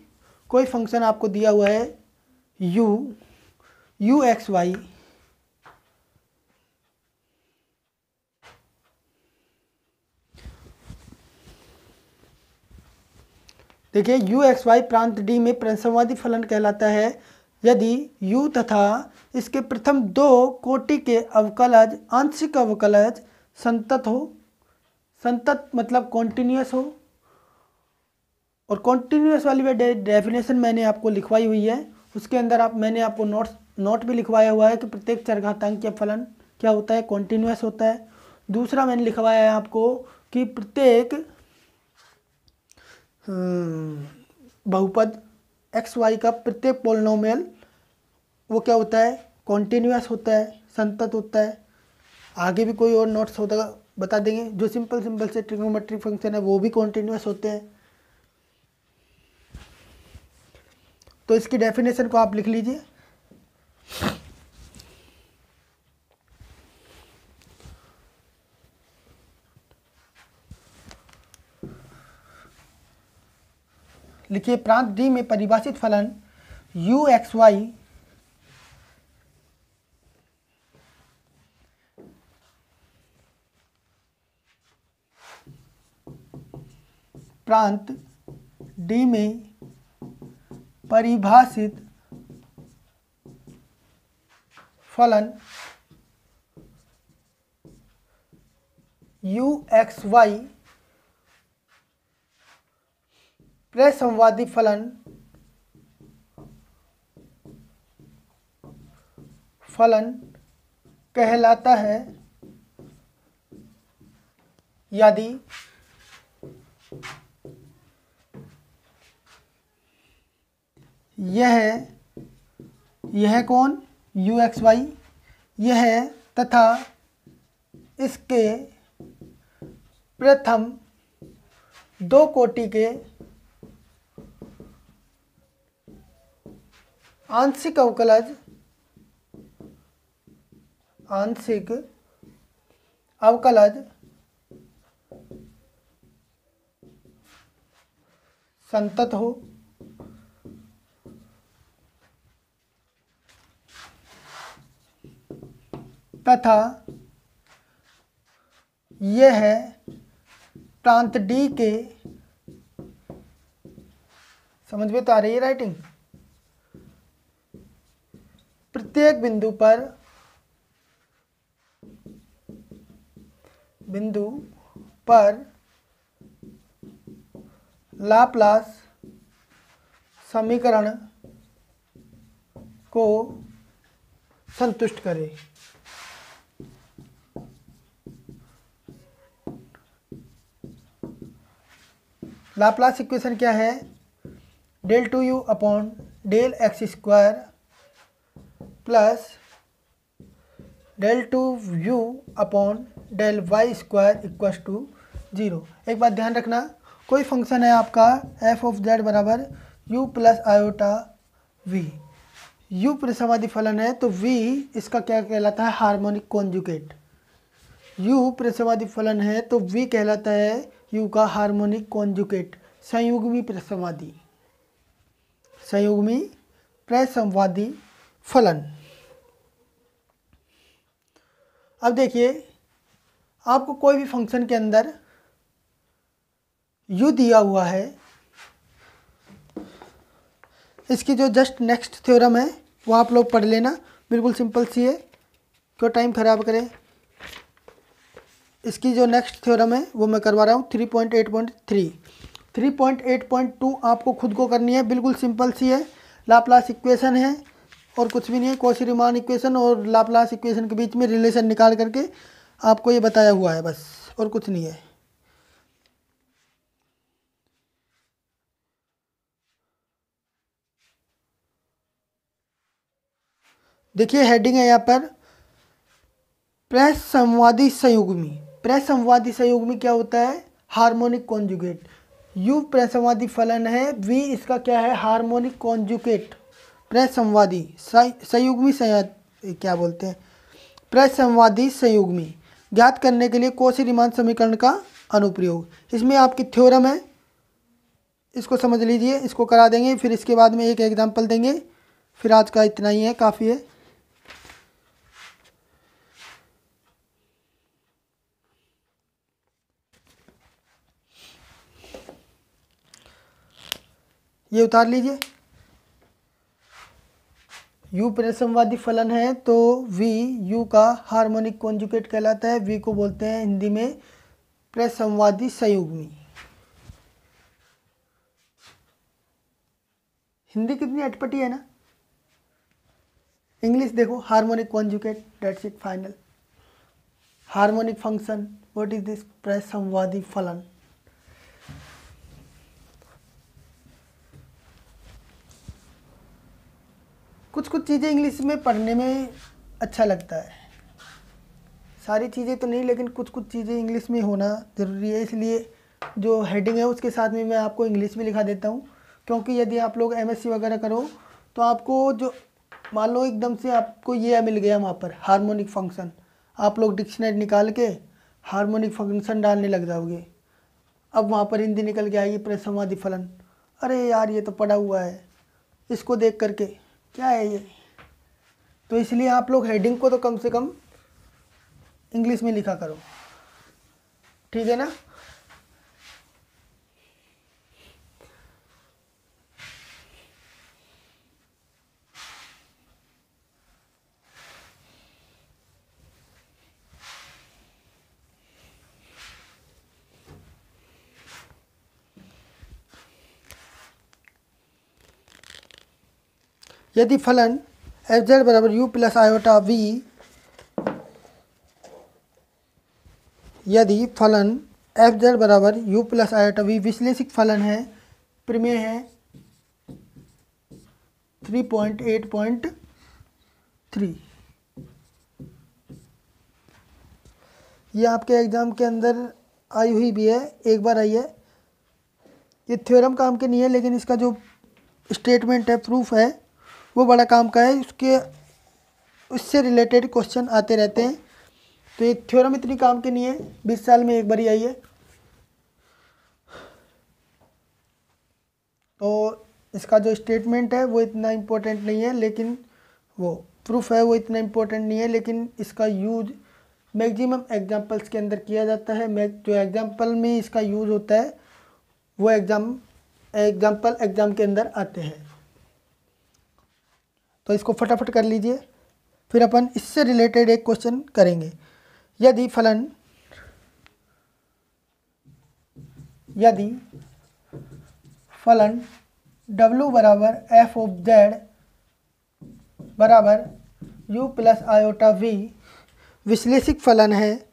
कोई फंक्शन आपको दिया हुआ है u, यू एक्स वाई देखिए यू एक्स वाई प्रांत डी में प्रसमवादी फलन कहलाता है यदि u तथा इसके प्रथम दो कोटि के अवकलज आंशिक अवकलज संतत हो। संतत मतलब कॉन्टिन्यूस हो। और कॉन्टिन्यूस वाली डेफिनेशन मैंने आपको लिखवाई हुई है, उसके अंदर मैंने आपको नोट भी लिखवाया हुआ है कि प्रत्येक चरघातांक का फलन क्या होता है, कॉन्टिन्यूस होता है। दूसरा मैंने लिखवाया है आपको कि प्रत्येक बहुपद एक्स वाई का प्रत्येक पोलिनोमियल वो क्या होता है, कॉन्टिन्यूस होता है, संतत होता है। आगे भी कोई और नोट्स होता बता देंगे। जो सिंपल से ट्रिग्नोमेट्रिक फंक्शन है वो भी कॉन्टिन्यूस होते हैं। तो इसकी डेफिनेशन को आप लिख लीजिए। लिखिए प्रांत डी में परिभाषित फलन यू एक्स वाई प्रांत डी में परिभाषित फलन यू एक्स वाई प्रसंवादी फलन कहलाता है यदि यह कौन यू एक्स वाई यह तथा इसके प्रथम दो कोटि के आंशिक अवकलज संतत हो। तथा यह प्रांत डी के, समझ में तो आ रही है राइटिंग, प्रत्येक बिंदु पर लाप्लास समीकरण को संतुष्ट करे। लाप्लास इक्वेशन क्या है, del two u upon del x square plus del two u upon del y square equals to 0। एक बात ध्यान रखना, कोई फंक्शन है आपका एफ ऑफ जेड बराबर u plus iota v, u प्रसमादी फलन है तो वी इसका क्या कहलाता है, हार्मोनिक कॉन्जुगेट। यू प्रसमादी फलन है तो वी कहलाता है यू का हार्मोनिक कॉन्जुगेट, संयुग्मी प्रसंवादी फलन। अब देखिए आपको कोई भी फंक्शन के अंदर यू दिया हुआ है, इसकी जो जस्ट नेक्स्ट थ्योरम है वो आप लोग पढ़ लेना, बिल्कुल सिंपल सी है, क्यों टाइम खराब करें। इसकी जो नेक्स्ट थ्योरम है वो मैं करवा रहा हूँ 3.8.3। 3.8.2 आपको खुद को करनी है, बिल्कुल सिंपल सी है, लाप्लास इक्वेशन है और कुछ भी नहीं है। कॉची-रीमान इक्वेशन और लाप्लास इक्वेशन के बीच में रिलेशन निकाल करके आपको ये बताया हुआ है बस, और कुछ नहीं है। देखिए हेडिंग है यहाँ पर प्रसंवादी संयुग्मी। प्रसंवादी संयुग्मी क्या होता है, हार्मोनिक कॉन्जुगेट। यू प्रसंवादी फलन है, वी इसका क्या है, हार्मोनिक कॉन्जुगेट। प्रसंवादी संयुग्मी क्या बोलते हैं, प्रसंवादी संयुग्मी ज्ञात करने के लिए कॉची-रीमान समीकरण का अनुप्रयोग। इसमें आपकी थ्योरम है, इसको समझ लीजिए, इसको करा देंगे, फिर इसके बाद में एक एग्जाम्पल देंगे, फिर आज का इतना ही है, काफ़ी है। ये उतार लीजिए। u प्रसमवादी फलन है तो v u का हार्मोनिक कॉन्जुगेट कहलाता है। v को बोलते हैं हिंदी में प्रसमवादी संयुग्मी। हिंदी कितनी अटपटी है ना। इंग्लिश देखो, harmonic conjugate, that's it, final. Harmonic function, what is this, प्रसमवादी फलन। कुछ कुछ चीज़ें इंग्लिश में पढ़ने में अच्छा लगता है, सारी चीज़ें तो नहीं, लेकिन कुछ कुछ चीज़ें इंग्लिश में होना ज़रूरी है। इसलिए जो हेडिंग है उसके साथ में मैं आपको इंग्लिश में लिखा देता हूँ, क्योंकि यदि आप लोग एमएससी वगैरह करो तो आपको जो मान लो एकदम से आपको ये मिल गया वहाँ पर हार्मोनिक फंक्शन, आप लोग डिक्शनरी निकाल के हार्मोनिक फंक्शन डालने लग जाओगे। अब वहाँ पर हिंदी निकल के आएगी प्रसमवादी फलन। अरे यार ये तो पढ़ा हुआ है, इसको देख करके क्या है ये। तो इसलिए आप लोग हेडिंग को तो कम से कम इंग्लिश में लिखा करो, ठीक है ना। यदि फलन एफ जेड बराबर यू प्लस आयोटा वी, यदि फलन एफ जेड बराबर यू प्लस आयोटा वी विश्लेषिक फलन है, प्रमेय है 3.8.3। ये आपके एग्ज़ाम के अंदर आई हुई भी है, एक बार आई है। ये थ्योरम काम के नहीं है, लेकिन इसका जो स्टेटमेंट है, प्रूफ है, वो बड़ा काम का है। उससे रिलेटेड क्वेश्चन आते रहते हैं। तो ये थ्योरम इतनी काम की नहीं है, 20 साल में एक बार ही आई है। तो इसका जो स्टेटमेंट है वो इतना इम्पोर्टेंट नहीं है, लेकिन वो प्रूफ है वो इतना इम्पोर्टेंट नहीं है, लेकिन इसका यूज मैक्सिमम एग्जाम्पल्स के अंदर किया जाता है। जो एग्जाम्पल में इसका यूज़ होता है वो एग्जाम के अंदर आते हैं। तो इसको फटाफट कर लीजिए, फिर अपन इससे रिलेटेड एक क्वेश्चन करेंगे। यदि फलन W बराबर एफ ऑफ जेड बराबर U प्लस आयोटा V विश्लेषिक फलन है,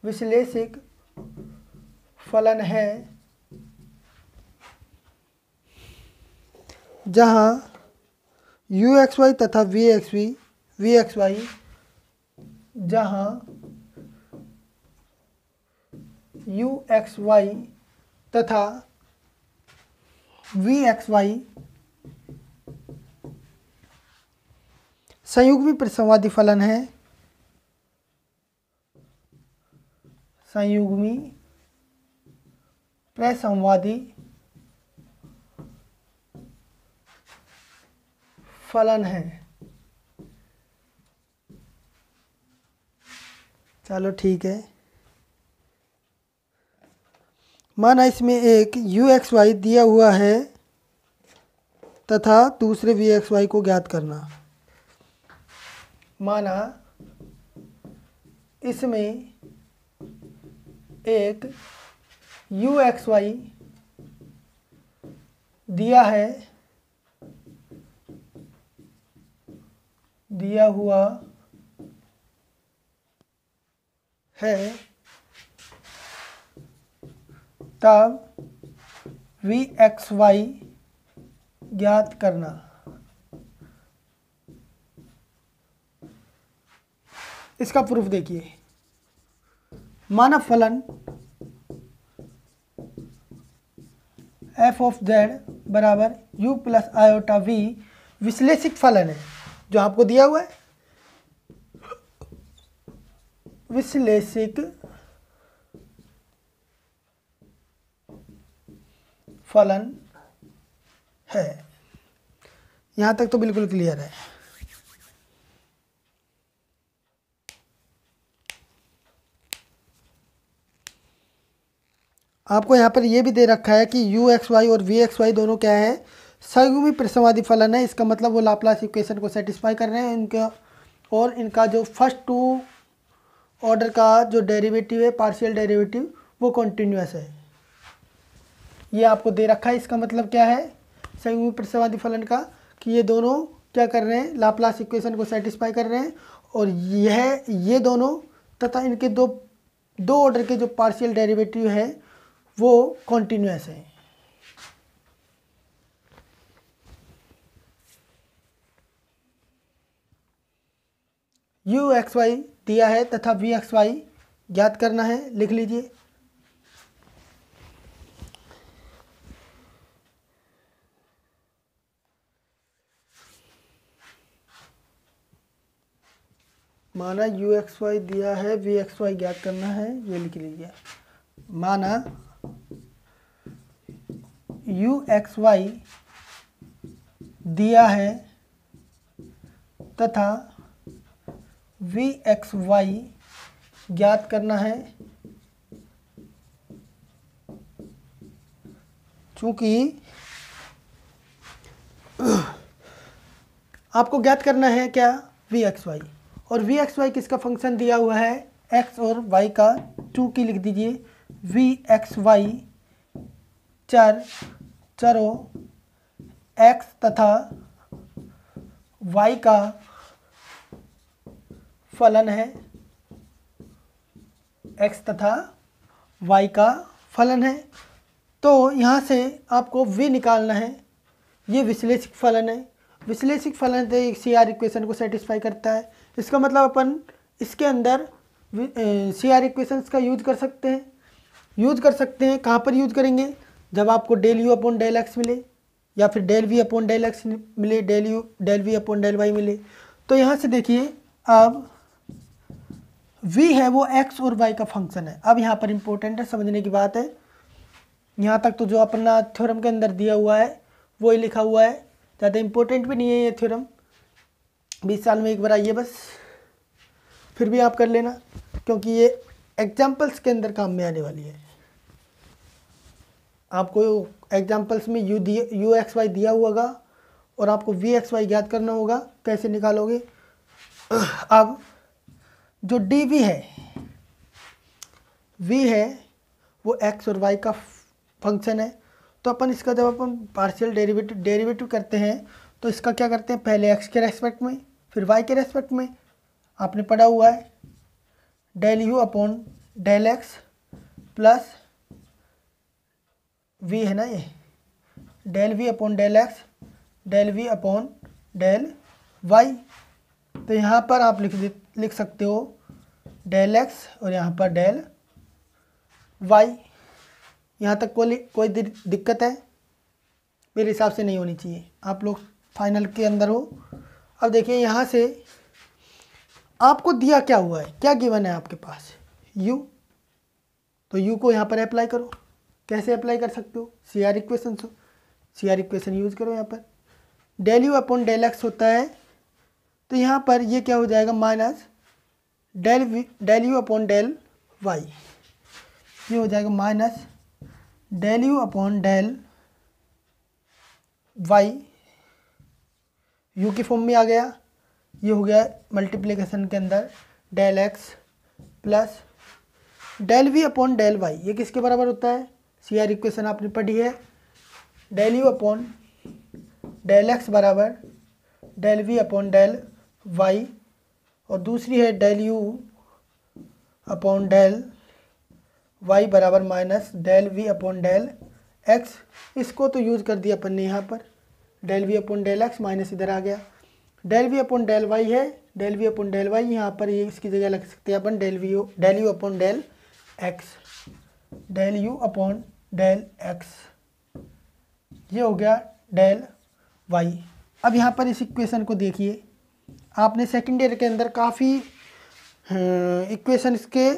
विश्लेषिक फलन है जहाँ UXY तथा VXY जहाँ UXY तथा VXY संयुग्मी प्रसमवादी फलन है, संयुग्मी प्रसमवादी फलन है। चलो ठीक है। माना इसमें एक UXY दिया हुआ है तथा दूसरे VXY को ज्ञात करना। माना इसमें एक UXY दिया हुआ है, तब VXY ज्ञात करना। इसका प्रूफ देखिए। माना फलन एफ ऑफ जेड बराबर U प्लस आयोटा V विश्लेषिक फलन है, जो आपको दिया हुआ है, विश्लेषिक फलन है। यहाँ तक तो बिल्कुल क्लियर है। आपको यहाँ पर ये भी दे रखा है कि यू एक्स वाई और वी एक्स वाई दोनों क्या है, सहयोगी परिसंवादी फलन है। इसका मतलब वो लाप्लास इक्वेशन को सेटिस्फाई कर रहे हैं इनका, और इनका जो फर्स्ट टू ऑर्डर का जो डेरिवेटिव है, पार्शियल डेरिवेटिव, वो कॉन्टिन्यूस है। ये आपको दे रखा है। इसका मतलब क्या है सहयोगी परिसंवादी फलन का, कि ये दोनों क्या कर रहे हैं, लाप्लास इक्वेशन को सेटिस्फाई कर रहे हैं, और ये दोनों तथा इनके दो ऑर्डर के जो पार्शियल डेरिवेटिव है वो कॉन्टिन्यूस है। यू एक्स वाई दिया है तथा वी एक्स वाई ज्ञात करना है। लिख लीजिए। माना यू एक्स वाई दिया है, वी एक्स वाई ज्ञात करना है, ये लिख लीजिए। माना यू एक्स वाई दिया है तथा वी एक्स वाई ज्ञात करना है। चूंकि आपको ज्ञात करना है क्या, वी एक्स वाई, और वी एक्स वाई किसका फंक्शन दिया हुआ है, एक्स और वाई का। चूंकि लिख दीजिए वी एक्स वाई चरों एक्स तथा वाई का फलन है, एक्स तथा वाई का फलन है। तो यहाँ से आपको v निकालना है। ये विश्लेषिक फलन है। विश्लेषिक फलन तो सी आर इक्वेशन को सेटिस्फाई करता है। इसका मतलब अपन इसके अंदर सी आर इक्वेशंस का यूज कर सकते हैं। कहाँ पर यूज करेंगे, जब आपको del you upon del x मिले, या फिर del v upon del x मिले, del v upon del y मिले। तो यहाँ से देखिए, अब v है वो x और y का फंक्शन है। अब यहाँ पर इम्पोर्टेंट है, समझने की बात है। यहाँ तक तो जो अपना थ्योरम के अंदर दिया हुआ है वो ही लिखा हुआ है, ज़्यादा इम्पोर्टेंट भी नहीं है ये थ्योरम। 20 साल में एक बार आइए बस, फिर भी आप कर लेना, क्योंकि ये एग्जाम्पल्स के अंदर काम में आने वाली है। आपको एग्जाम्पल्स में यू एक्स वाई दिया होगा और आपको वी एक्स वाई ज्ञात करना होगा। कैसे निकालोगे। अब जो डी वी है, v है वो x और y का फंक्शन है। तो अपन इसका जब अपन पार्शियल डेरिवेटिव करते हैं तो इसका क्या करते हैं, पहले x के रेस्पेक्ट में फिर y के रेस्पेक्ट में। आपने पढ़ा हुआ है del you upon del x plus v है ना, ये del v upon del x, del v upon del y. तो यहाँ पर आप लिख सकते हो डेल एक्स और यहाँ पर डेल वाई। यहाँ तक कोई दिक्कत है, मेरे हिसाब से नहीं होनी चाहिए। आप लोग फाइनल के अंदर हो। अब देखिए यहाँ से आपको दिया क्या हुआ है, क्या गिवन है आपके पास, u। तो u को यहाँ पर अप्लाई करो। कैसे अप्लाई कर सकते हो, सी आर इक्वेशन यूज़ करो। यहाँ पर del you upon del x होता है, तो यहाँ पर ये क्या हो जाएगा, minus del you upon del y. ये हो जाएगा minus del you upon del y, u की फॉर्म में आ गया। ये हो गया मल्टीप्लिकेशन के अंदर del x plus del v upon del y. ये किसके बराबर होता है, सी आर इक्वेशन आपने पढ़ी है, del you upon del x बराबर del v upon del y, और दूसरी है del you upon del y बराबर minus del v upon del x. इसको तो यूज़ कर दिया अपन ने यहाँ पर, del v upon del x minus इधर आ गया। Del v upon del y है, del v upon del y यहाँ पर ये इसकी जगह लग सकते हैं अपन del you upon del x, del you upon del x. ये हो गया डेल वाई। अब यहाँ पर इस इक्वेशन को देखिए, आपने सेकेंड ईयर के अंदर काफ़ी इक्वेशन के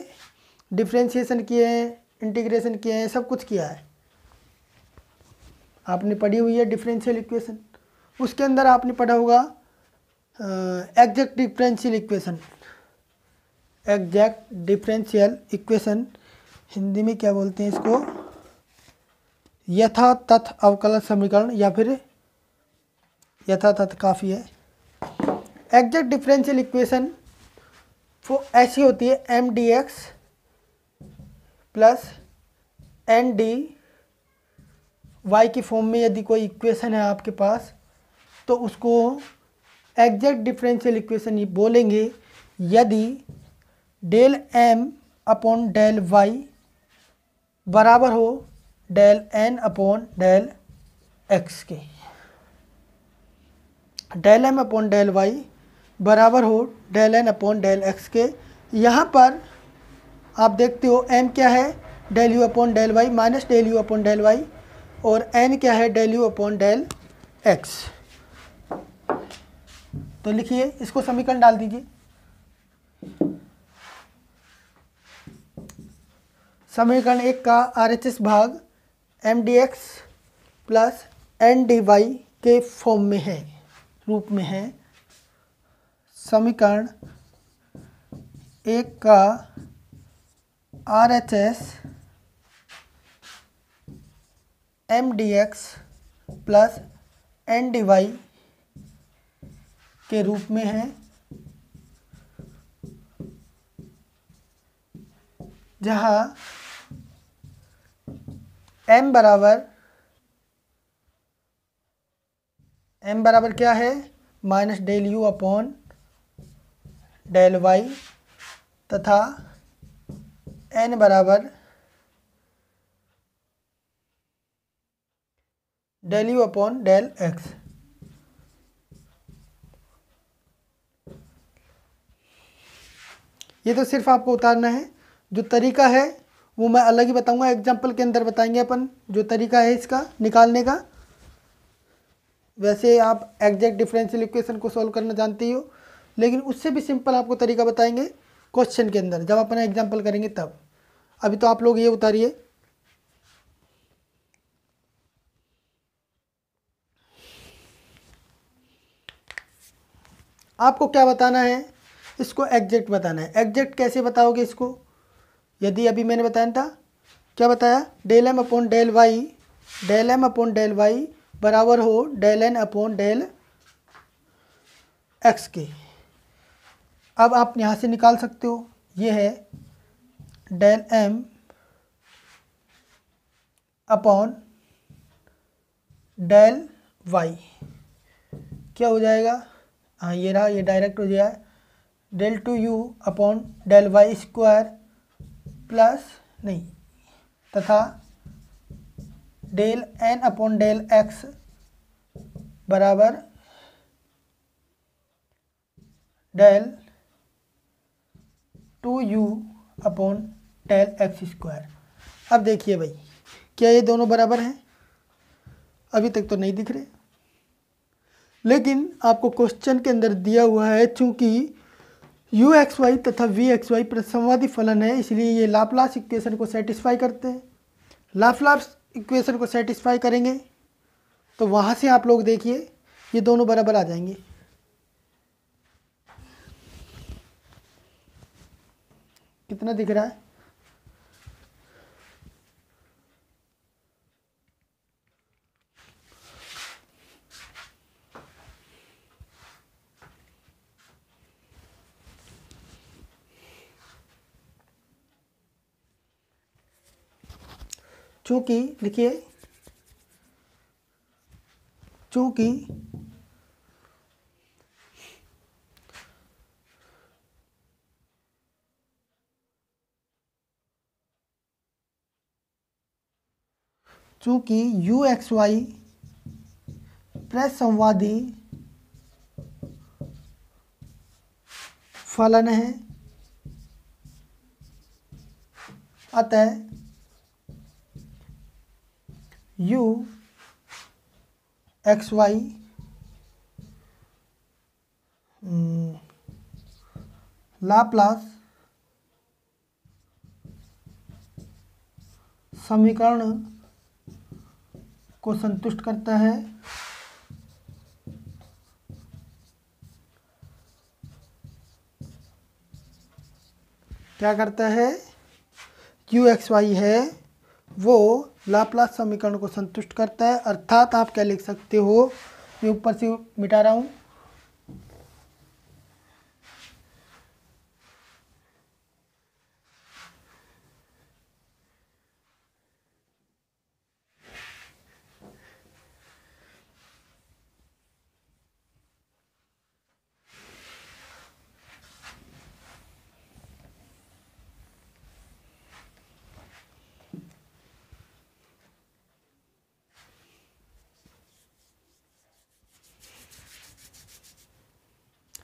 डिफ्रेंशिएशन किए हैं, इंटीग्रेशन किए हैं, सब कुछ किया है। आपने पढ़ी हुई है डिफरेंशियल इक्वेशन। उसके अंदर आपने पढ़ा होगा exact differential equation. Exact differential equation Hindi में क्या बोलते हैं इसको, यथातथ अवकलन समीकरण या फिर यथातथ काफ़ी है। एग्जैक्ट डिफरेंशियल इक्वेशन वो ऐसी होती है m d x plus n d y की फॉर्म में यदि कोई इक्वेशन है आपके पास तो उसको एग्जैक्ट डिफरेंशियल इक्वेशन बोलेंगे यदि del m upon del y बराबर हो del n upon del x के। Del m upon del y बराबर हो del n upon del x के। यहाँ पर आप देखते हो एम क्या है del you upon del y minus del you upon del y और एन क्या है del you upon del x. तो लिखिए इसको समीकरण डाल दीजिए। समीकरण 1 का RHS भाग m d x plus n d y के फॉर्म में है, रूप में है। समीकरण 1 का RHS m d x plus n d y के रूप में है, जहाँ m बराबर क्या है minus del you upon del y तथा n बराबर del you upon del x. ये तो सिर्फ आपको उतारना है। जो तरीका है वो मैं अलग ही बताऊंगा, एग्जाम्पल के अंदर बताएंगे अपन जो तरीका है इसका निकालने का। वैसे आप एग्जैक्ट डिफरेंशियल इक्वेशन को सॉल्व करना जानते ही हो, लेकिन उससे भी सिंपल आपको तरीका बताएंगे क्वेश्चन के अंदर जब अपन एग्जाम्पल करेंगे तब। अभी तो आप लोग ये उतारिए। आपको क्या बताना है, इसको एग्जैक्ट बताना है। एग्जैक्ट कैसे बताओगे इसको, यदि अभी मैंने बताया था क्या बताया, del m upon del y, del m upon del y बराबर हो del n upon del x के। अब आप यहाँ से निकाल सकते हो, ये है del m upon del y क्या हो जाएगा, हाँ ये रहा, ये डायरेक्ट हो जाए del two u upon del y square plus नहीं तथा del n upon del x बराबर del two u upon del x square. अब देखिए भाई क्या ये दोनों बराबर हैं, अभी तक तो नहीं दिख रहे, लेकिन आपको क्वेश्चन के अंदर दिया हुआ है चूंकि यू एक्स वाई तथा वी एक्स वाई प्रसमवादी फलन है, इसलिए ये लाप्लास इक्वेशन को सेटिस्फाई करते हैं। लाप्लास इक्वेशन को सेटिस्फाई करेंगे तो वहाँ से आप लोग देखिए ये दोनों बराबर आ जाएंगे। कितना दिख रहा है, चूंकि लिखिए चूंकि चूंकि यू एक्स वाई प्रसंवादी फलन है, अतः यू एक्स वाई लाप्लास समीकरण को संतुष्ट करता है। क्या करता है, यू एक्स वाई है वो लाप्लास समीकरण को संतुष्ट करता है, अर्थात आप क्या लिख सकते हो, मैं ऊपर से मिटा रहा हूँ,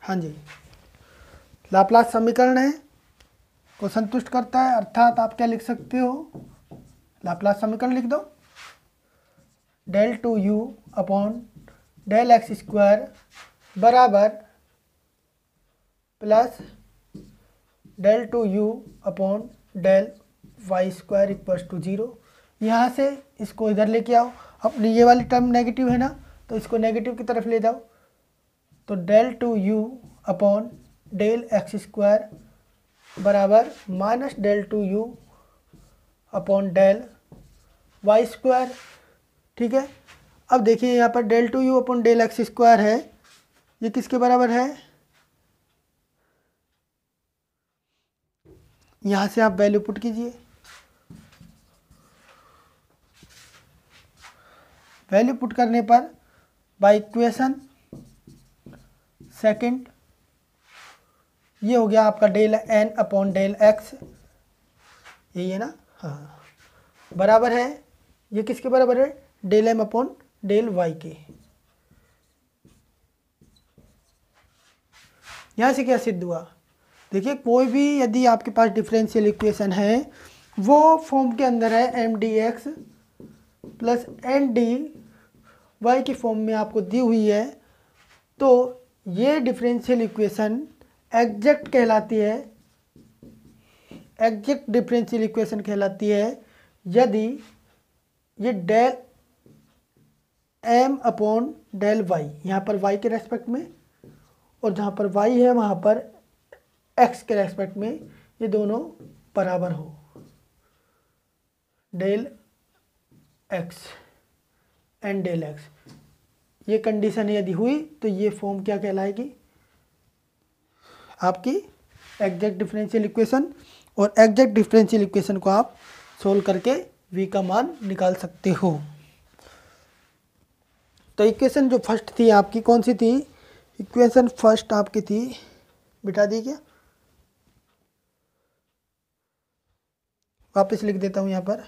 हाँ जी, लाप्लास समीकरण है को संतुष्ट करता है, अर्थात आप क्या लिख सकते हो, लाप्लास समीकरण लिख दो, del two u upon del x square बराबर plus del two u upon del y square equals to 0। यहाँ से इसको इधर लेके आओ, अपनी ये वाली टर्म नेगेटिव है ना, तो इसको नेगेटिव की तरफ ले जाओ, तो del two u upon del x square बराबर minus del two u upon del y square. ठीक है, अब देखिए यहाँ पर del two u upon del x square है, ये किसके बराबर है, यहाँ से आप वैल्यू पुट कीजिए, वैल्यू पुट करने पर बाय इक्वेशन सेकंड ये हो गया आपका del n upon del x, यही है ना, हाँ, बराबर है, ये किसके बराबर है, del m upon del Y के। यहाँ से क्या सिद्ध हुआ, देखिए कोई भी यदि आपके पास डिफरेंशियल इक्वेशन है वो फॉर्म के अंदर है m d x plus n d y की फॉर्म में आपको दी हुई है, तो ये डिफरेंशियल इक्वेशन एग्जैक्ट कहलाती है, एग्जैक्ट डिफरेंशियल इक्वेशन कहलाती है यदि ये del m upon del y, यहाँ पर वाई के रेस्पेक्ट में और जहाँ पर वाई है वहाँ पर एक्स के रेस्पेक्ट में ये दोनों बराबर हो, del x and del x, ये कंडीशन यदि हुई तो ये फॉर्म क्या कहलाएगी, आपकी एग्जैक्ट डिफरेंशियल इक्वेशन। और एग्जैक्ट डिफरेंशियल इक्वेशन को आप सोल्व करके v का मान निकाल सकते हो। तो इक्वेशन जो फर्स्ट थी आपकी कौन सी थी, इक्वेशन फर्स्ट आपकी थी, बिठा दी क्या, वापस लिख देता हूँ यहाँ पर,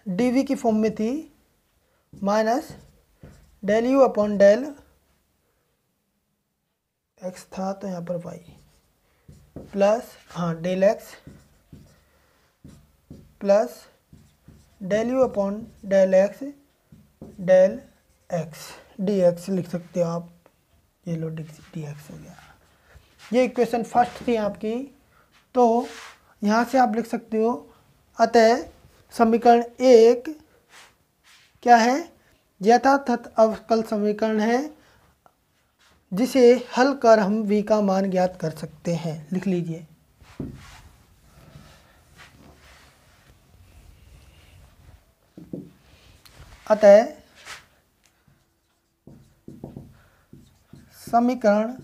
dv की फॉर्म में थी minus del you upon del x था तो यहाँ पर वाई प्लस, हाँ, del x plus del you upon del x del x d x लिख सकते हो आप, ये लो डी एक्स हो गया। ये इक्वेशन फर्स्ट थी आपकी, तो यहाँ से आप लिख सकते हो, अतः समीकरण एक क्या है, यथातथ अवकल समीकरण है जिसे हल कर हम v का मान ज्ञात कर सकते हैं, लिख लीजिए। अतः समीकरण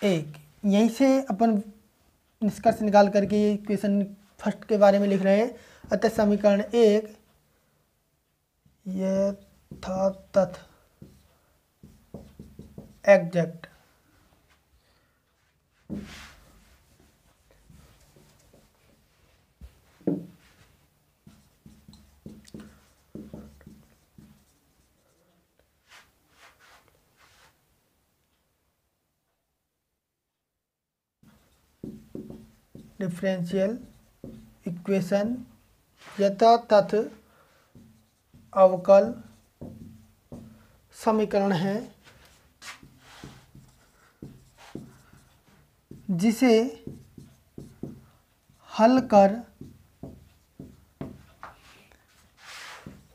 एक, यहीं से अपन निष्कर्ष निकाल करके ये इक्वेशन फर्स्ट के बारे में लिख रहे हैं। अतः समीकरण एक यथातथ एग्जैक्ट डिफरेंशियल इक्वेशन यथातथ अवकल समीकरण है जिसे हल कर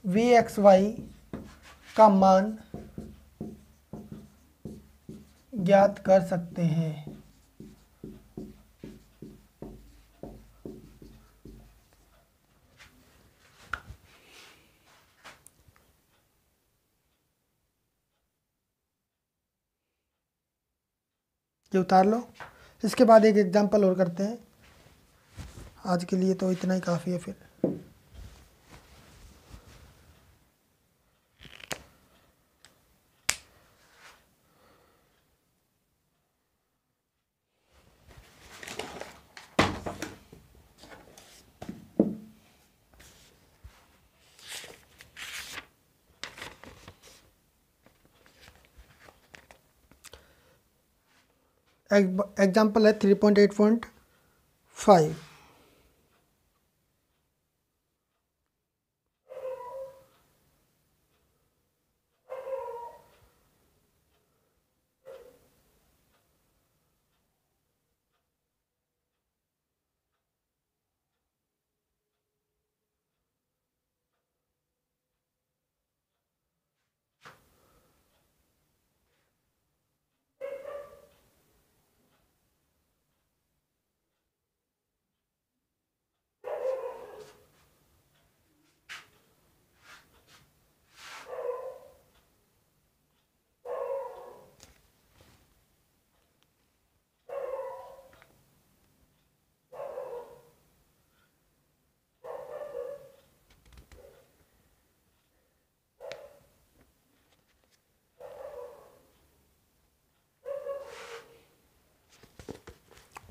vxy का मान ज्ञात कर सकते हैं। ये उतार लो। इसके बाद एक एग्जांपल और करते हैं, आज के लिए तो इतना ही काफ़ी है फिर। एग्जाम्पल है 3.8.5।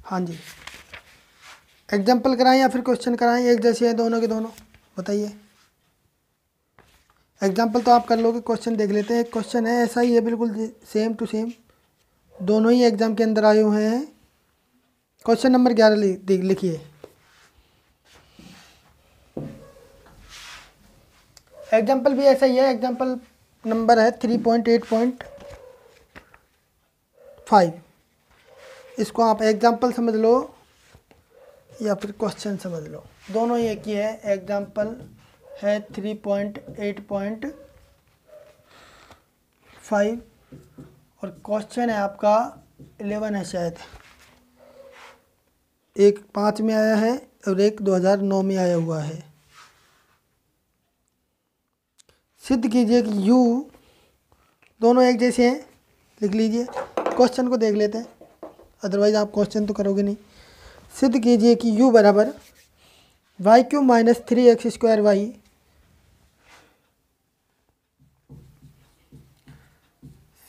हाँ जी, एग्जाम्पल कराएं या फिर क्वेश्चन कराएं, एक जैसे हैं दोनों के दोनों, बताइए। एग्जाम्पल तो आप कर लोगे, क्वेश्चन देख लेते हैं। एक क्वेश्चन है ऐसा ही है, बिल्कुल सेम टू सेम, दोनों ही एग्जाम के अंदर आए हुए हैं। क्वेश्चन नंबर 11 लिखिए। एग्जाम्पल भी ऐसा ही है, एग्जाम्पल नंबर है 3.8.5। इसको आप एग्जाम्पल समझ लो या फिर क्वेश्चन समझ लो, दोनों ही एक ही है। एग्जाम्पल है 3.8.5 और क्वेश्चन है आपका 11 है शायद। एक 5 में आया है और एक 2009 में आया हुआ है। सिद्ध कीजिए कि u, दोनों एक जैसे हैं, लिख लीजिए। क्वेश्चन को देख लेते हैं, अदरवाइज आप क्वेश्चन तो करोगे नहीं। सिद्ध कीजिए कि u बराबर y³ माइनस 3x² y,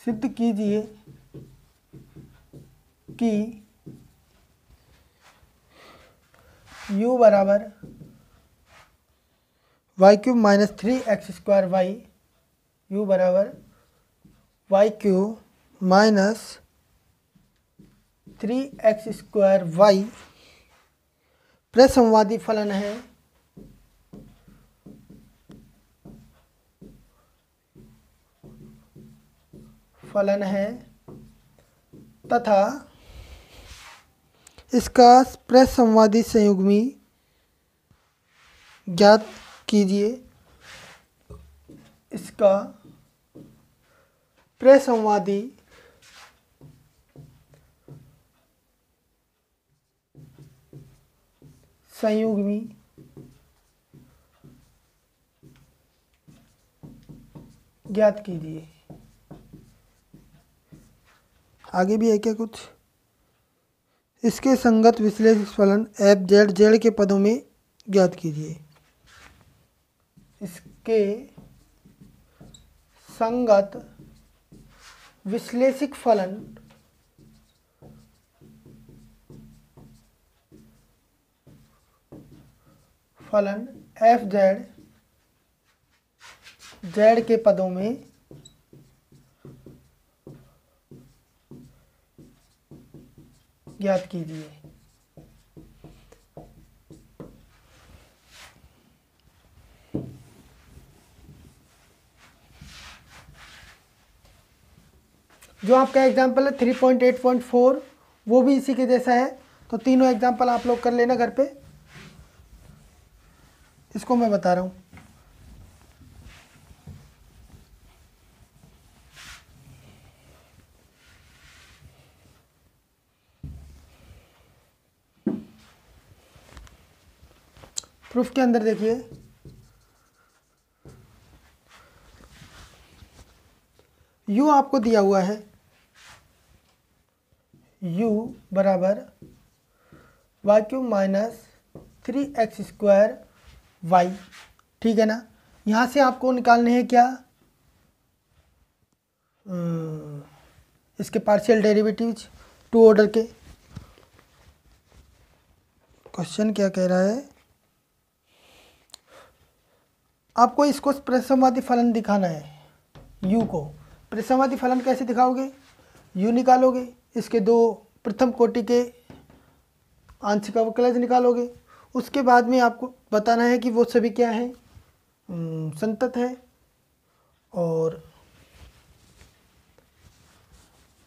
सिद्ध कीजिए कि u बराबर y³ minus 3x² y, u बराबर y³ माइनस 3x² y प्रसंवादी फलन है तथा इसका प्रसंवादी संयुग्मी ज्ञात कीजिए। इसका प्रसंवादी संयुग्मी ज्ञात कीजिए। आगे भी है क्या कुछ? इसके संगत विश्लेषित फलन f(z) z के पदों में ज्ञात कीजिए। इसके संगत विश्लेषिक फलन f(z) z के पदों में ज्ञात कीजिए। जो आपका एग्जाम्पल है 3.8.4 वो भी इसी के जैसा है, तो तीनों एग्जाम्पल आप लोग कर लेना घर पे। इसको मैं बता रहा हूँ। प्रूफ के अंदर देखिए, u आपको दिया हुआ है, u बराबर Y cube minus 3x² Y. ठीक है ना। यहाँ से आपको निकालने हैं क्या, इसके पार्शियल डेरिवेटिव्स टू ऑर्डर के। क्वेश्चन क्या कह रहा है, आपको इसको परिसमवादी फलन दिखाना है। u को परिसमवादी फलन कैसे दिखाओगे, u निकालोगे, इसके दो प्रथम कोटि के आंशिक अवकलज निकालोगे, उसके बाद में आपको बताना है कि वो सभी क्या हैं, संतत है और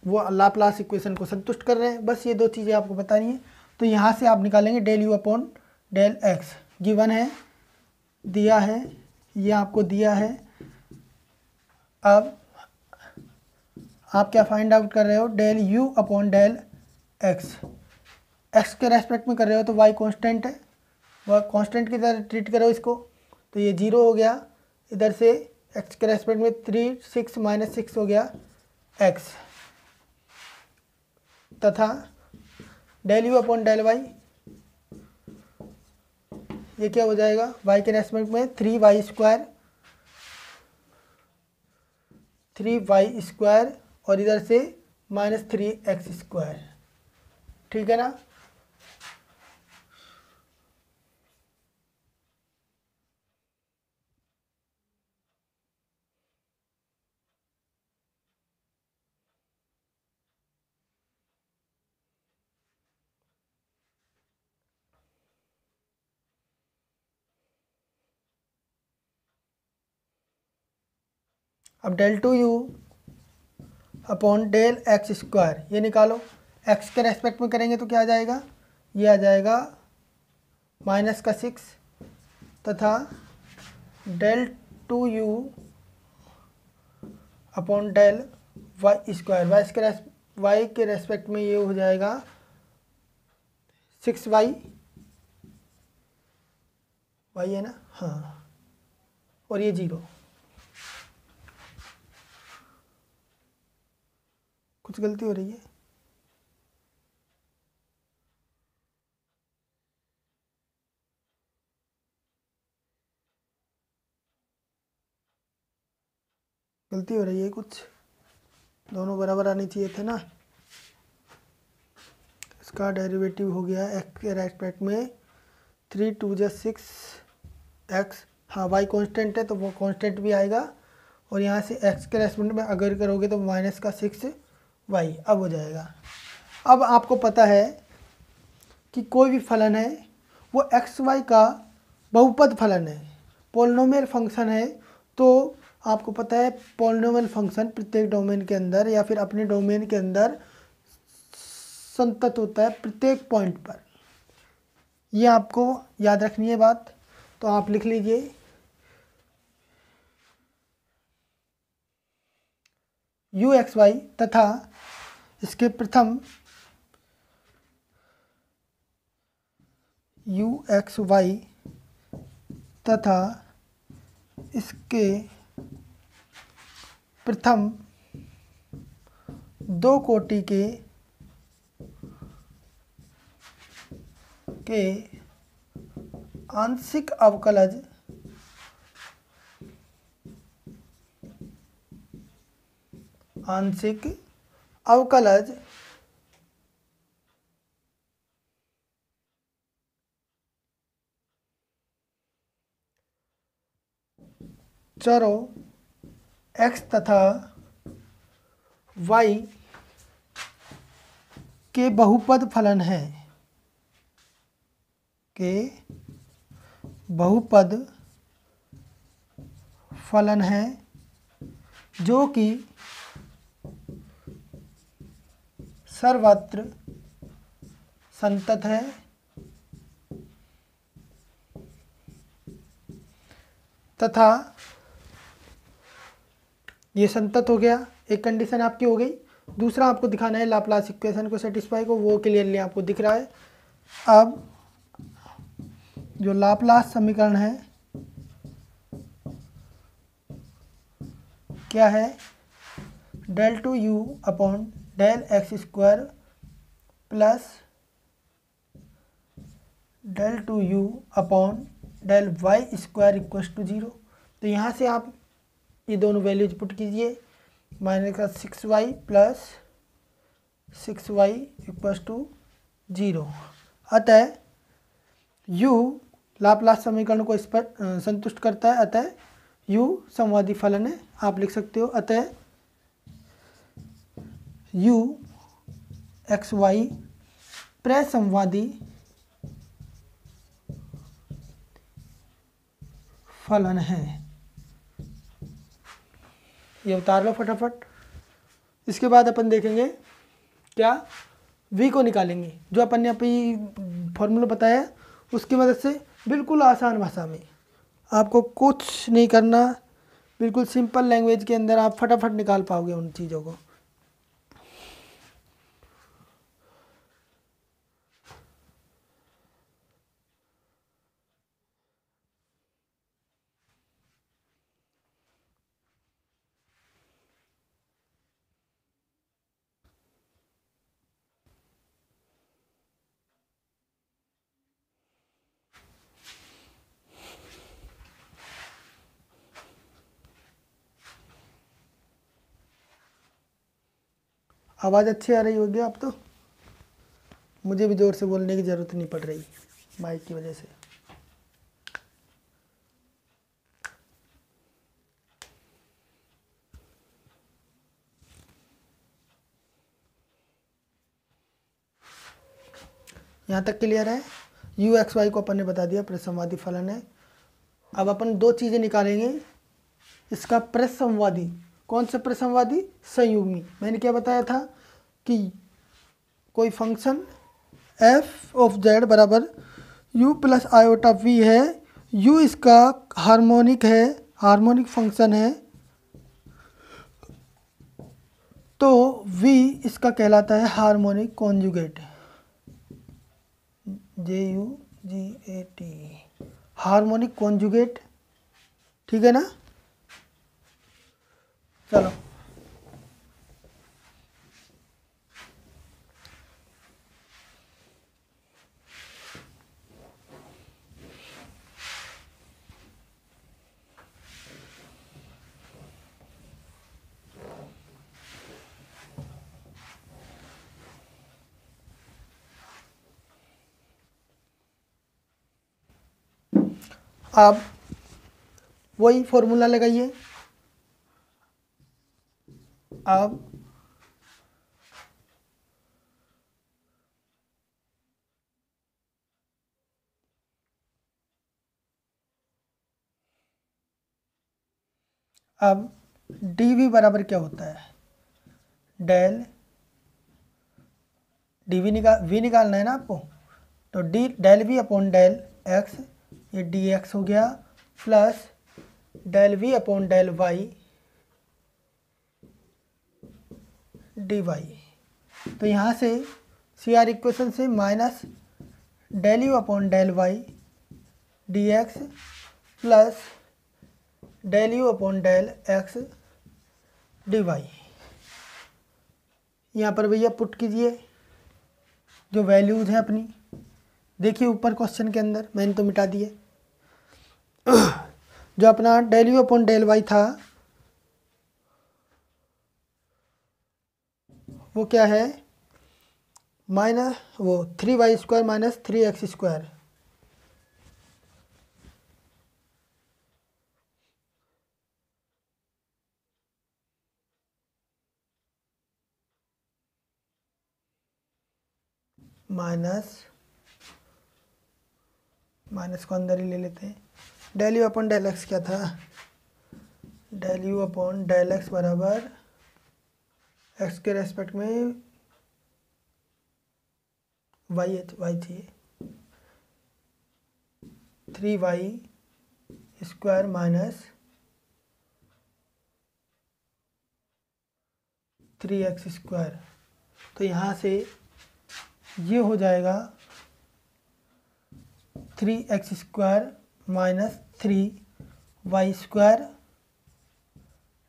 वो लाप्लास इक्वेशन को संतुष्ट कर रहे हैं। बस ये दो चीज़ें आपको बतानी है। तो यहाँ से आप निकालेंगे del you upon del x, given है, दिया है, ये आपको दिया है। अब आप क्या फाइंड आउट कर रहे हो, del you upon del x, x के रेस्पेक्ट में कर रहे हो तो वाई कांस्टेंट है, वह कांस्टेंट की तरह ट्रीट करो इसको, तो ये 0 हो गया। इधर से एक्स के रेस्पेक्ट में 3 6 माइनस 6 हो गया एक्स, तथा del you upon del y, ये क्या हो जाएगा, वाई के रेस्पेक्ट में 3y² और इधर से माइनस 3x²। ठीक है ना। अब del two u upon del x² ये निकालो, x के रेस्पेक्ट में करेंगे तो क्या आ जाएगा, ये आ जाएगा माइनस का 6, तथा del two u upon del y², y के रेस्पेक्ट में ये हो जाएगा 6y, वाई है ना, हाँ, और ये 0। कुछ गलती हो रही है, गलती हो रही है कुछ, दोनों बराबर आनी चाहिए थे ना। इसका डेरिवेटिव हो गया एक्स के रेस्पेक्ट में 3 2 6 एक्स, हाँ वाई कांस्टेंट है तो वो कांस्टेंट भी आएगा, और यहाँ से एक्स के रेस्पेक्ट में अगर करोगे तो माइनस का 6 वाई अब हो जाएगा। अब आपको पता है कि कोई भी फलन है वो एक्स वाई का बहुपद फलन है, पॉलिनोमियल फंक्शन है, तो आपको पता है पॉलिनोमियल फंक्शन प्रत्येक डोमेन के अंदर या फिर अपने डोमेन के अंदर संतत होता है प्रत्येक पॉइंट पर। ये आपको याद रखनी है बात, तो आप लिख लीजिए यू एक्स वाई तथा इसके प्रथम यू एक्स वाई तथा इसके प्रथम दो कोटि के आंशिक अवकलज चरों x तथा y के बहुपद फलन है, के बहुपद फलन है जो कि सर्वत्र संतत है तथा ये संतत हो गया, एक कंडीशन आपकी हो गई। दूसरा आपको दिखाना है लाप्लास इक्वेशन को सेटिस्फाई को, वो क्लियरली आपको दिख रहा है। अब जो लाप्लास समीकरण है क्या है, del two u upon del x² plus del two u upon del y square equal to 0। तो यहाँ से आप ये दोनों वैल्यूज पुट कीजिए, माइनस का 6y plus 6y equal to 0। अतः u लाप्लास समीकरण को इस पर संतुष्ट करता है, अतः u समवादी फलन है। आप लिख सकते हो अतः u एक्स वाई प्रसमवादी फलन है। ये उतार लो फटाफट। इसके बाद अपन देखेंगे क्या, v को निकालेंगे। जो अपन ने अभी फॉर्मूला बताया उसकी मदद से बिल्कुल आसान भाषा में, आपको कुछ नहीं करना, बिल्कुल सिंपल लैंग्वेज के अंदर आप फटाफट निकाल पाओगे उन चीज़ों को। आवाज़ अच्छी आ रही होगी आप तो, मुझे भी ज़ोर से बोलने की ज़रूरत नहीं पड़ रही माइक की वजह से। यहाँ तक क्लियर है। यू एक्स वाई को अपन ने बता दिया प्रसमवादी फलन है। अब अपन दो चीज़ें निकालेंगे इसका प्रसमवादी। कौन सा प्रसमवादी? संयुग्मी। मैंने क्या बताया था कि कोई फंक्शन एफ ऑफ जेड बराबर यू प्लस आयोटा वी है, यू इसका हार्मोनिक है, हार्मोनिक फंक्शन है, तो वी इसका कहलाता है harmonic conjugate, JUGAT, harmonic conjugate. ठीक है ना? चलो आप वही फॉर्मूला लगाइए। अब dv बराबर क्या होता है? डेल dv v निकालना है ना आपको, तो d del v upon del x, ये डी एक्स हो गया, plus del v upon del y d y. तो यहाँ से सी आर इक्वेशन से minus del you upon del y d x plus del you upon del x d y. यहाँ पर भैया पुट कीजिए जो वैल्यूज़ हैं अपनी। देखिए ऊपर क्वेश्चन के अंदर मैंने तो मिटा दिए। जो अपना del you upon del y था वो क्या है? माइनस वो 3y square minus 3x square, minus को अंदर ही ले लेते हैं। Del you upon del x क्या था? Del you upon del x बराबर एक्स के रेस्पेक्ट में वाई चाहिए, 3y square minus 3x square. तो यहाँ से ये हो जाएगा 3x square minus 3y square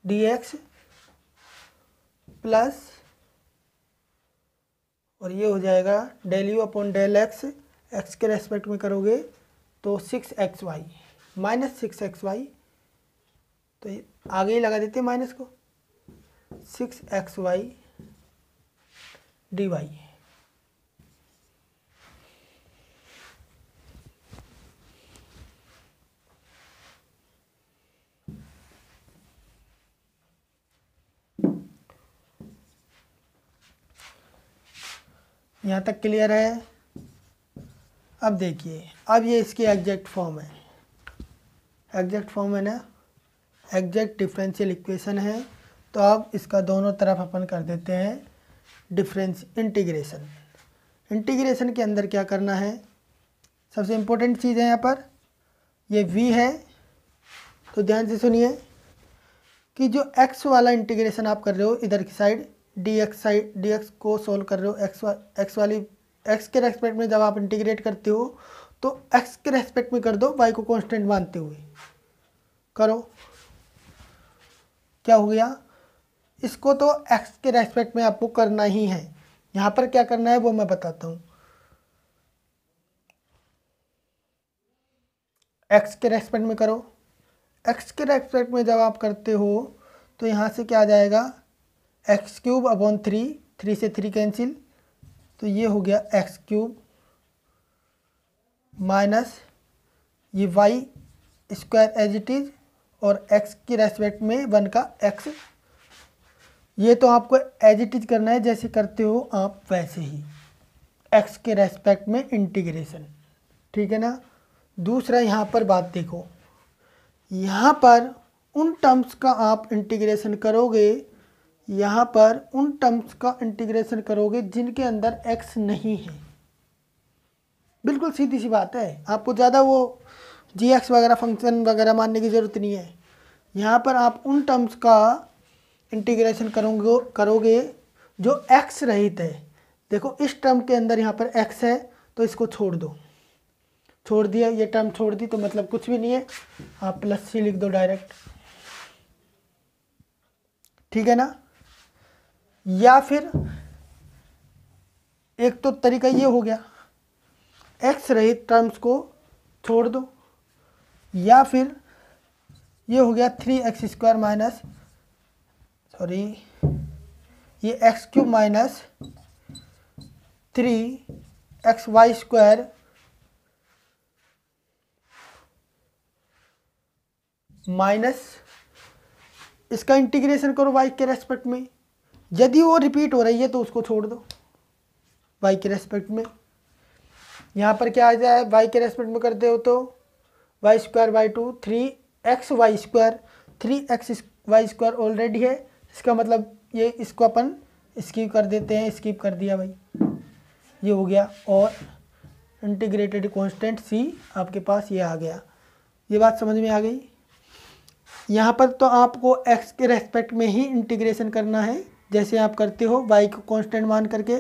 dx plus और ये हो जाएगा del you upon del x, x के रेस्पेक्ट में करोगे तो 6xy माइनस 6xy, तो ये आगे ही लगा देते हैं माइनस को, 6xy dy। यहाँ तक क्लियर है। अब देखिए, अब ये इसकी एग्जैक्ट फॉर्म है, एग्जैक्ट फॉर्म है ना, एग्जैक्ट डिफरेंशियल इक्वेशन है। तो अब इसका दोनों तरफ अपन कर देते हैं डिफरेंस इंटीग्रेशन। इंटीग्रेशन के अंदर क्या करना है, सबसे इम्पोर्टेंट चीज़ है यहाँ पर ये v है, तो ध्यान से सुनिए कि जो x वाला इंटीग्रेशन आप कर रहे हो इधर की साइड dx को सोल्व कर रहे हो, x वाली x के रेस्पेक्ट में जब आप इंटीग्रेट करते हो तो x के रेस्पेक्ट में कर दो, y को कांस्टेंट मानते हुए करो। क्या हो गया, इसको तो x के रेस्पेक्ट में आपको करना ही है। यहाँ पर क्या करना है वो मैं बताता हूँ। x के रेस्पेक्ट में करो, x के रेस्पेक्ट में जब आप करते हो तो यहाँ से क्या आ जाएगा, एक्स क्यूब अपॉन 3, 3 से 3 कैंसिल, तो ये हो गया एक्स क्यूब माइनस ये y square as it is, और x के रेस्पेक्ट में 1 का x। ये तो आपको एज इट इज करना है, जैसे करते हो आप वैसे ही, x के रेस्पेक्ट में इंटीग्रेशन, ठीक है ना। दूसरा यहाँ पर बात देखो, यहाँ पर उन टर्म्स का आप इंटीग्रेशन करोगे, यहाँ पर उन टर्म्स का इंटीग्रेशन करोगे जिनके अंदर x नहीं है। बिल्कुल सीधी सी बात है, आपको ज़्यादा वो gx वगैरह फंक्शन वगैरह मानने की ज़रूरत नहीं है। यहाँ पर आप उन टर्म्स का इंटीग्रेशन करोगे जो x रहित है। देखो इस टर्म के अंदर यहाँ पर x है तो इसको छोड़ दो, छोड़ दिया, ये टर्म छोड़ दी तो मतलब कुछ भी नहीं है, आप प्लस सी लिख दो डायरेक्ट, ठीक है ना। या फिर एक तो तरीका ये हो गया, x रहित टर्म्स को छोड़ दो, या फिर ये हो गया 3x स्क्वायर माइनस, सॉरी ये x cube minus 3xy square minus, इसका इंटीग्रेशन करो y के रेस्पेक्ट में। यदि वो रिपीट हो रही है तो उसको छोड़ दो y के रेस्पेक्ट में। यहाँ पर क्या आ जाए, y के रेस्पेक्ट में करते हो तो y square by 2, 3xy square, 3xy square already है, इसका मतलब ये इसको अपन स्किप कर देते हैं, स्किप कर दिया भाई, ये हो गया। और इंटीग्रेटेड कांस्टेंट c आपके पास ये आ गया। ये बात समझ में आ गई। यहाँ पर तो आपको x के रेस्पेक्ट में ही इंटीग्रेशन करना है जैसे आप करते हो y को कांस्टेंट मान करके,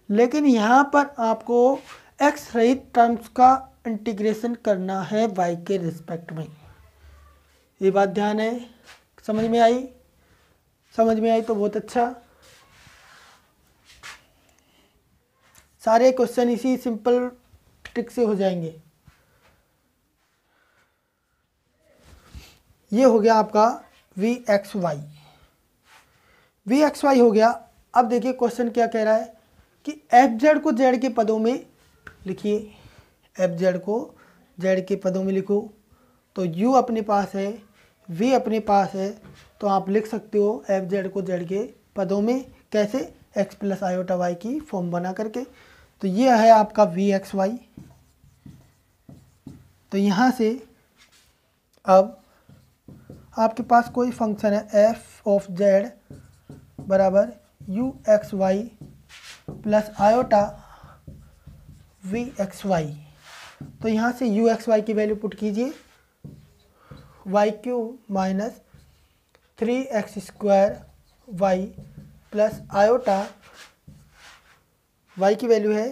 लेकिन यहाँ पर आपको x रहित टर्म्स का इंटीग्रेशन करना है y के रिस्पेक्ट में। ये बात ध्यान है, समझ में आई? समझ में आई तो बहुत अच्छा। सारे क्वेश्चन इसी सिंपल ट्रिक से हो जाएंगे। ये हो गया आपका vxy, vxy हो गया। अब देखिए क्वेश्चन क्या कह रहा है कि fz को z के पदों में लिखिए, fz को z के पदों में लिखो। तो u अपने पास है, v अपने पास है, तो आप लिख सकते हो fz को z के पदों में, कैसे, x प्लस आयोटा y की फॉर्म बना करके। तो ये है आपका vxy। तो यहाँ से अब आपके पास कोई फंक्शन है f ऑफ z बराबर uxy प्लस आयोटा vxy। तो यहाँ से uxy की वैल्यू पुट कीजिए, y cube minus 3x square y plus iota y की वैल्यू है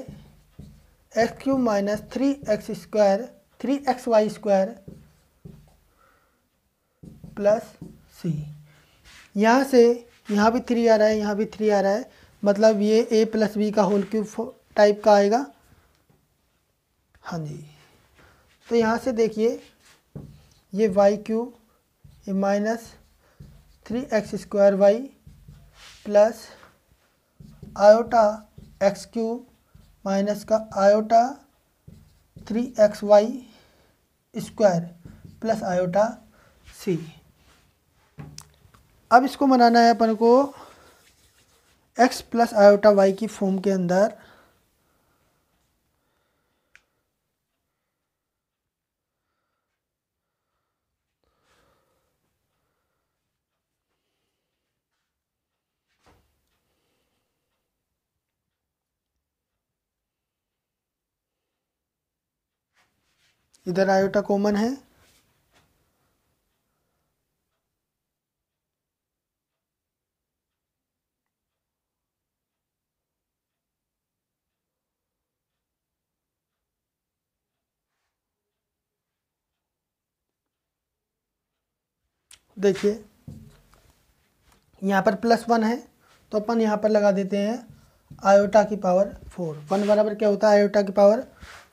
x cube minus 3x square 3xy square plus c। यहाँ से यहाँ भी 3 आ रहा है, यहाँ भी 3 आ रहा है, मतलब ये ए प्लस बी का होल क्यूब टाइप का आएगा। हाँ जी, तो यहाँ से देखिए ये वाई क्यूब, ये minus 3x² y plus iota x cube minus का iota 3xy² plus iota c. अब इसको बनाना है अपन को x प्लस आयोटा वाई की फॉर्म के अंदर। इधर आयोटा कॉमन है, देखिए यहाँ पर +1 है तो अपन यहाँ पर लगा देते हैं आयोटा की पावर 4। 1 बराबर क्या होता है आयोटा की पावर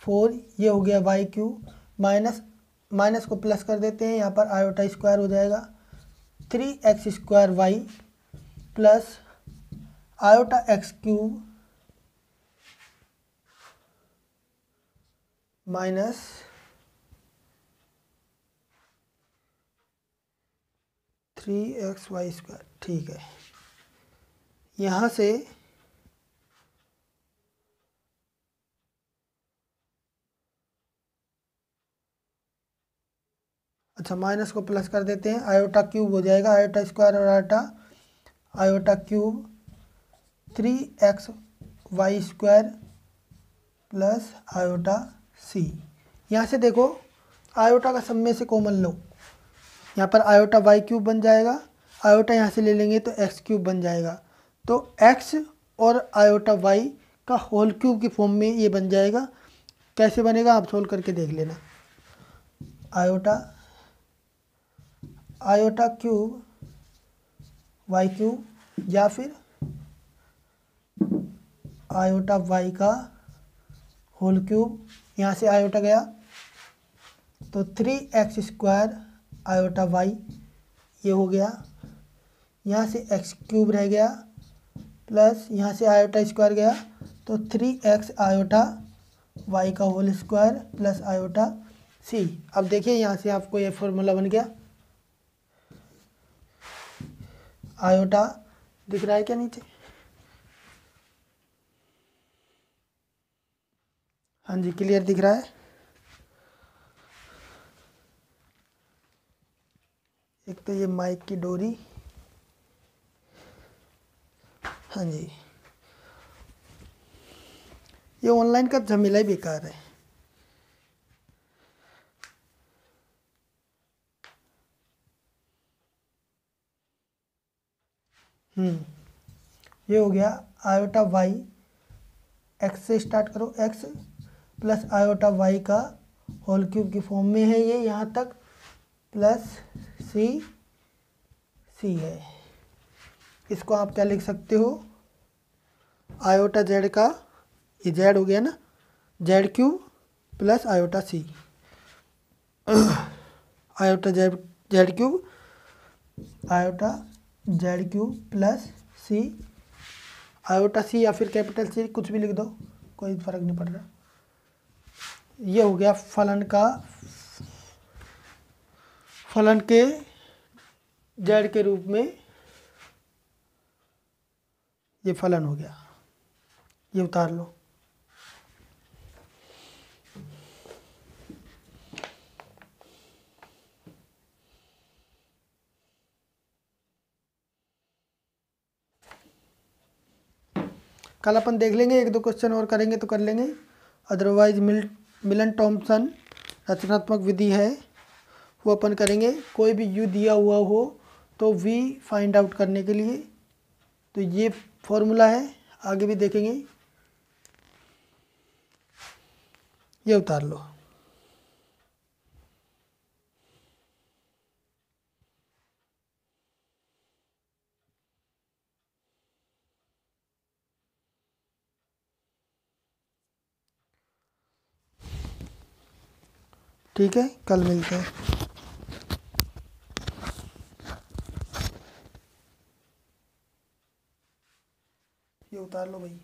4। ये हो गया वाई क्यूब, माइनस माइनस को प्लस कर देते हैं, यहाँ पर आयोटा स्क्वायर हो जाएगा 3x² y plus iota x cube minus 3xy²। ठीक है, यहाँ से अच्छा माइनस को प्लस कर देते हैं, आयोटा क्यूब हो जाएगा, आयोटा स्क्वायर और iota cube 3xy² plus iota c. यहाँ से देखो आयोटा का सब में से कॉमन लो, यहाँ पर आयोटा वाई क्यूब बन जाएगा, आयोटा यहाँ से ले लेंगे तो एक्स क्यूब बन जाएगा। तो एक्स और आयोटा वाई का होल क्यूब की फॉर्म में ये बन जाएगा। कैसे बनेगा आप सोल्व करके देख लेना। आयोटा क्यूब वाई क्यूब या फिर आयोटा वाई का होल क्यूब, यहाँ से आयोटा गया तो 3x² आयोटा वाई ये हो गया, यहाँ से एक्स क्यूब रह गया प्लस यहाँ से आयोटा स्क्वायर गया तो 3x आयोटा वाई का whole square plus iota c. अब देखिए यहाँ से आपको ये फॉर्मूला बन गया। आयोटा दिख रहा है क्या नीचे? हाँ जी, क्लियर दिख रहा है। एक तो ये माइक की डोरी, हाँ जी, ये ऑनलाइन का झमेला ही बेकार है। ये हो गया आयोटा वाई, एक्स से स्टार्ट करो, एक्स प्लस आयोटा वाई का होल क्यूब की फॉर्म में है ये यहाँ तक, प्लस सी है। इसको आप क्या लिख सकते हो, आयोटा जेड का, ये जेड हो गया ना, z cube plus iota c, iota z cube, iota z cube plus c, iota c या फिर कैपिटल सी कुछ भी लिख दो, कोई फर्क नहीं पड़ रहा। ये हो गया फलन के जेड के रूप में ये फलन हो गया, ये उतार लो। कल अपन देख लेंगे, 1-2 क्वेश्चन और करेंगे तो कर लेंगे, अदरवाइज मिलन थॉमसन रचनात्मक विधि है वो अपन करेंगे। कोई भी यू दिया हुआ हो तो वी फाइंड आउट करने के लिए, तो ये फॉर्मूला है, आगे भी देखेंगे। ये उतार लो। ठीक है, कल मिलते हैं। ये उतार लो भाई।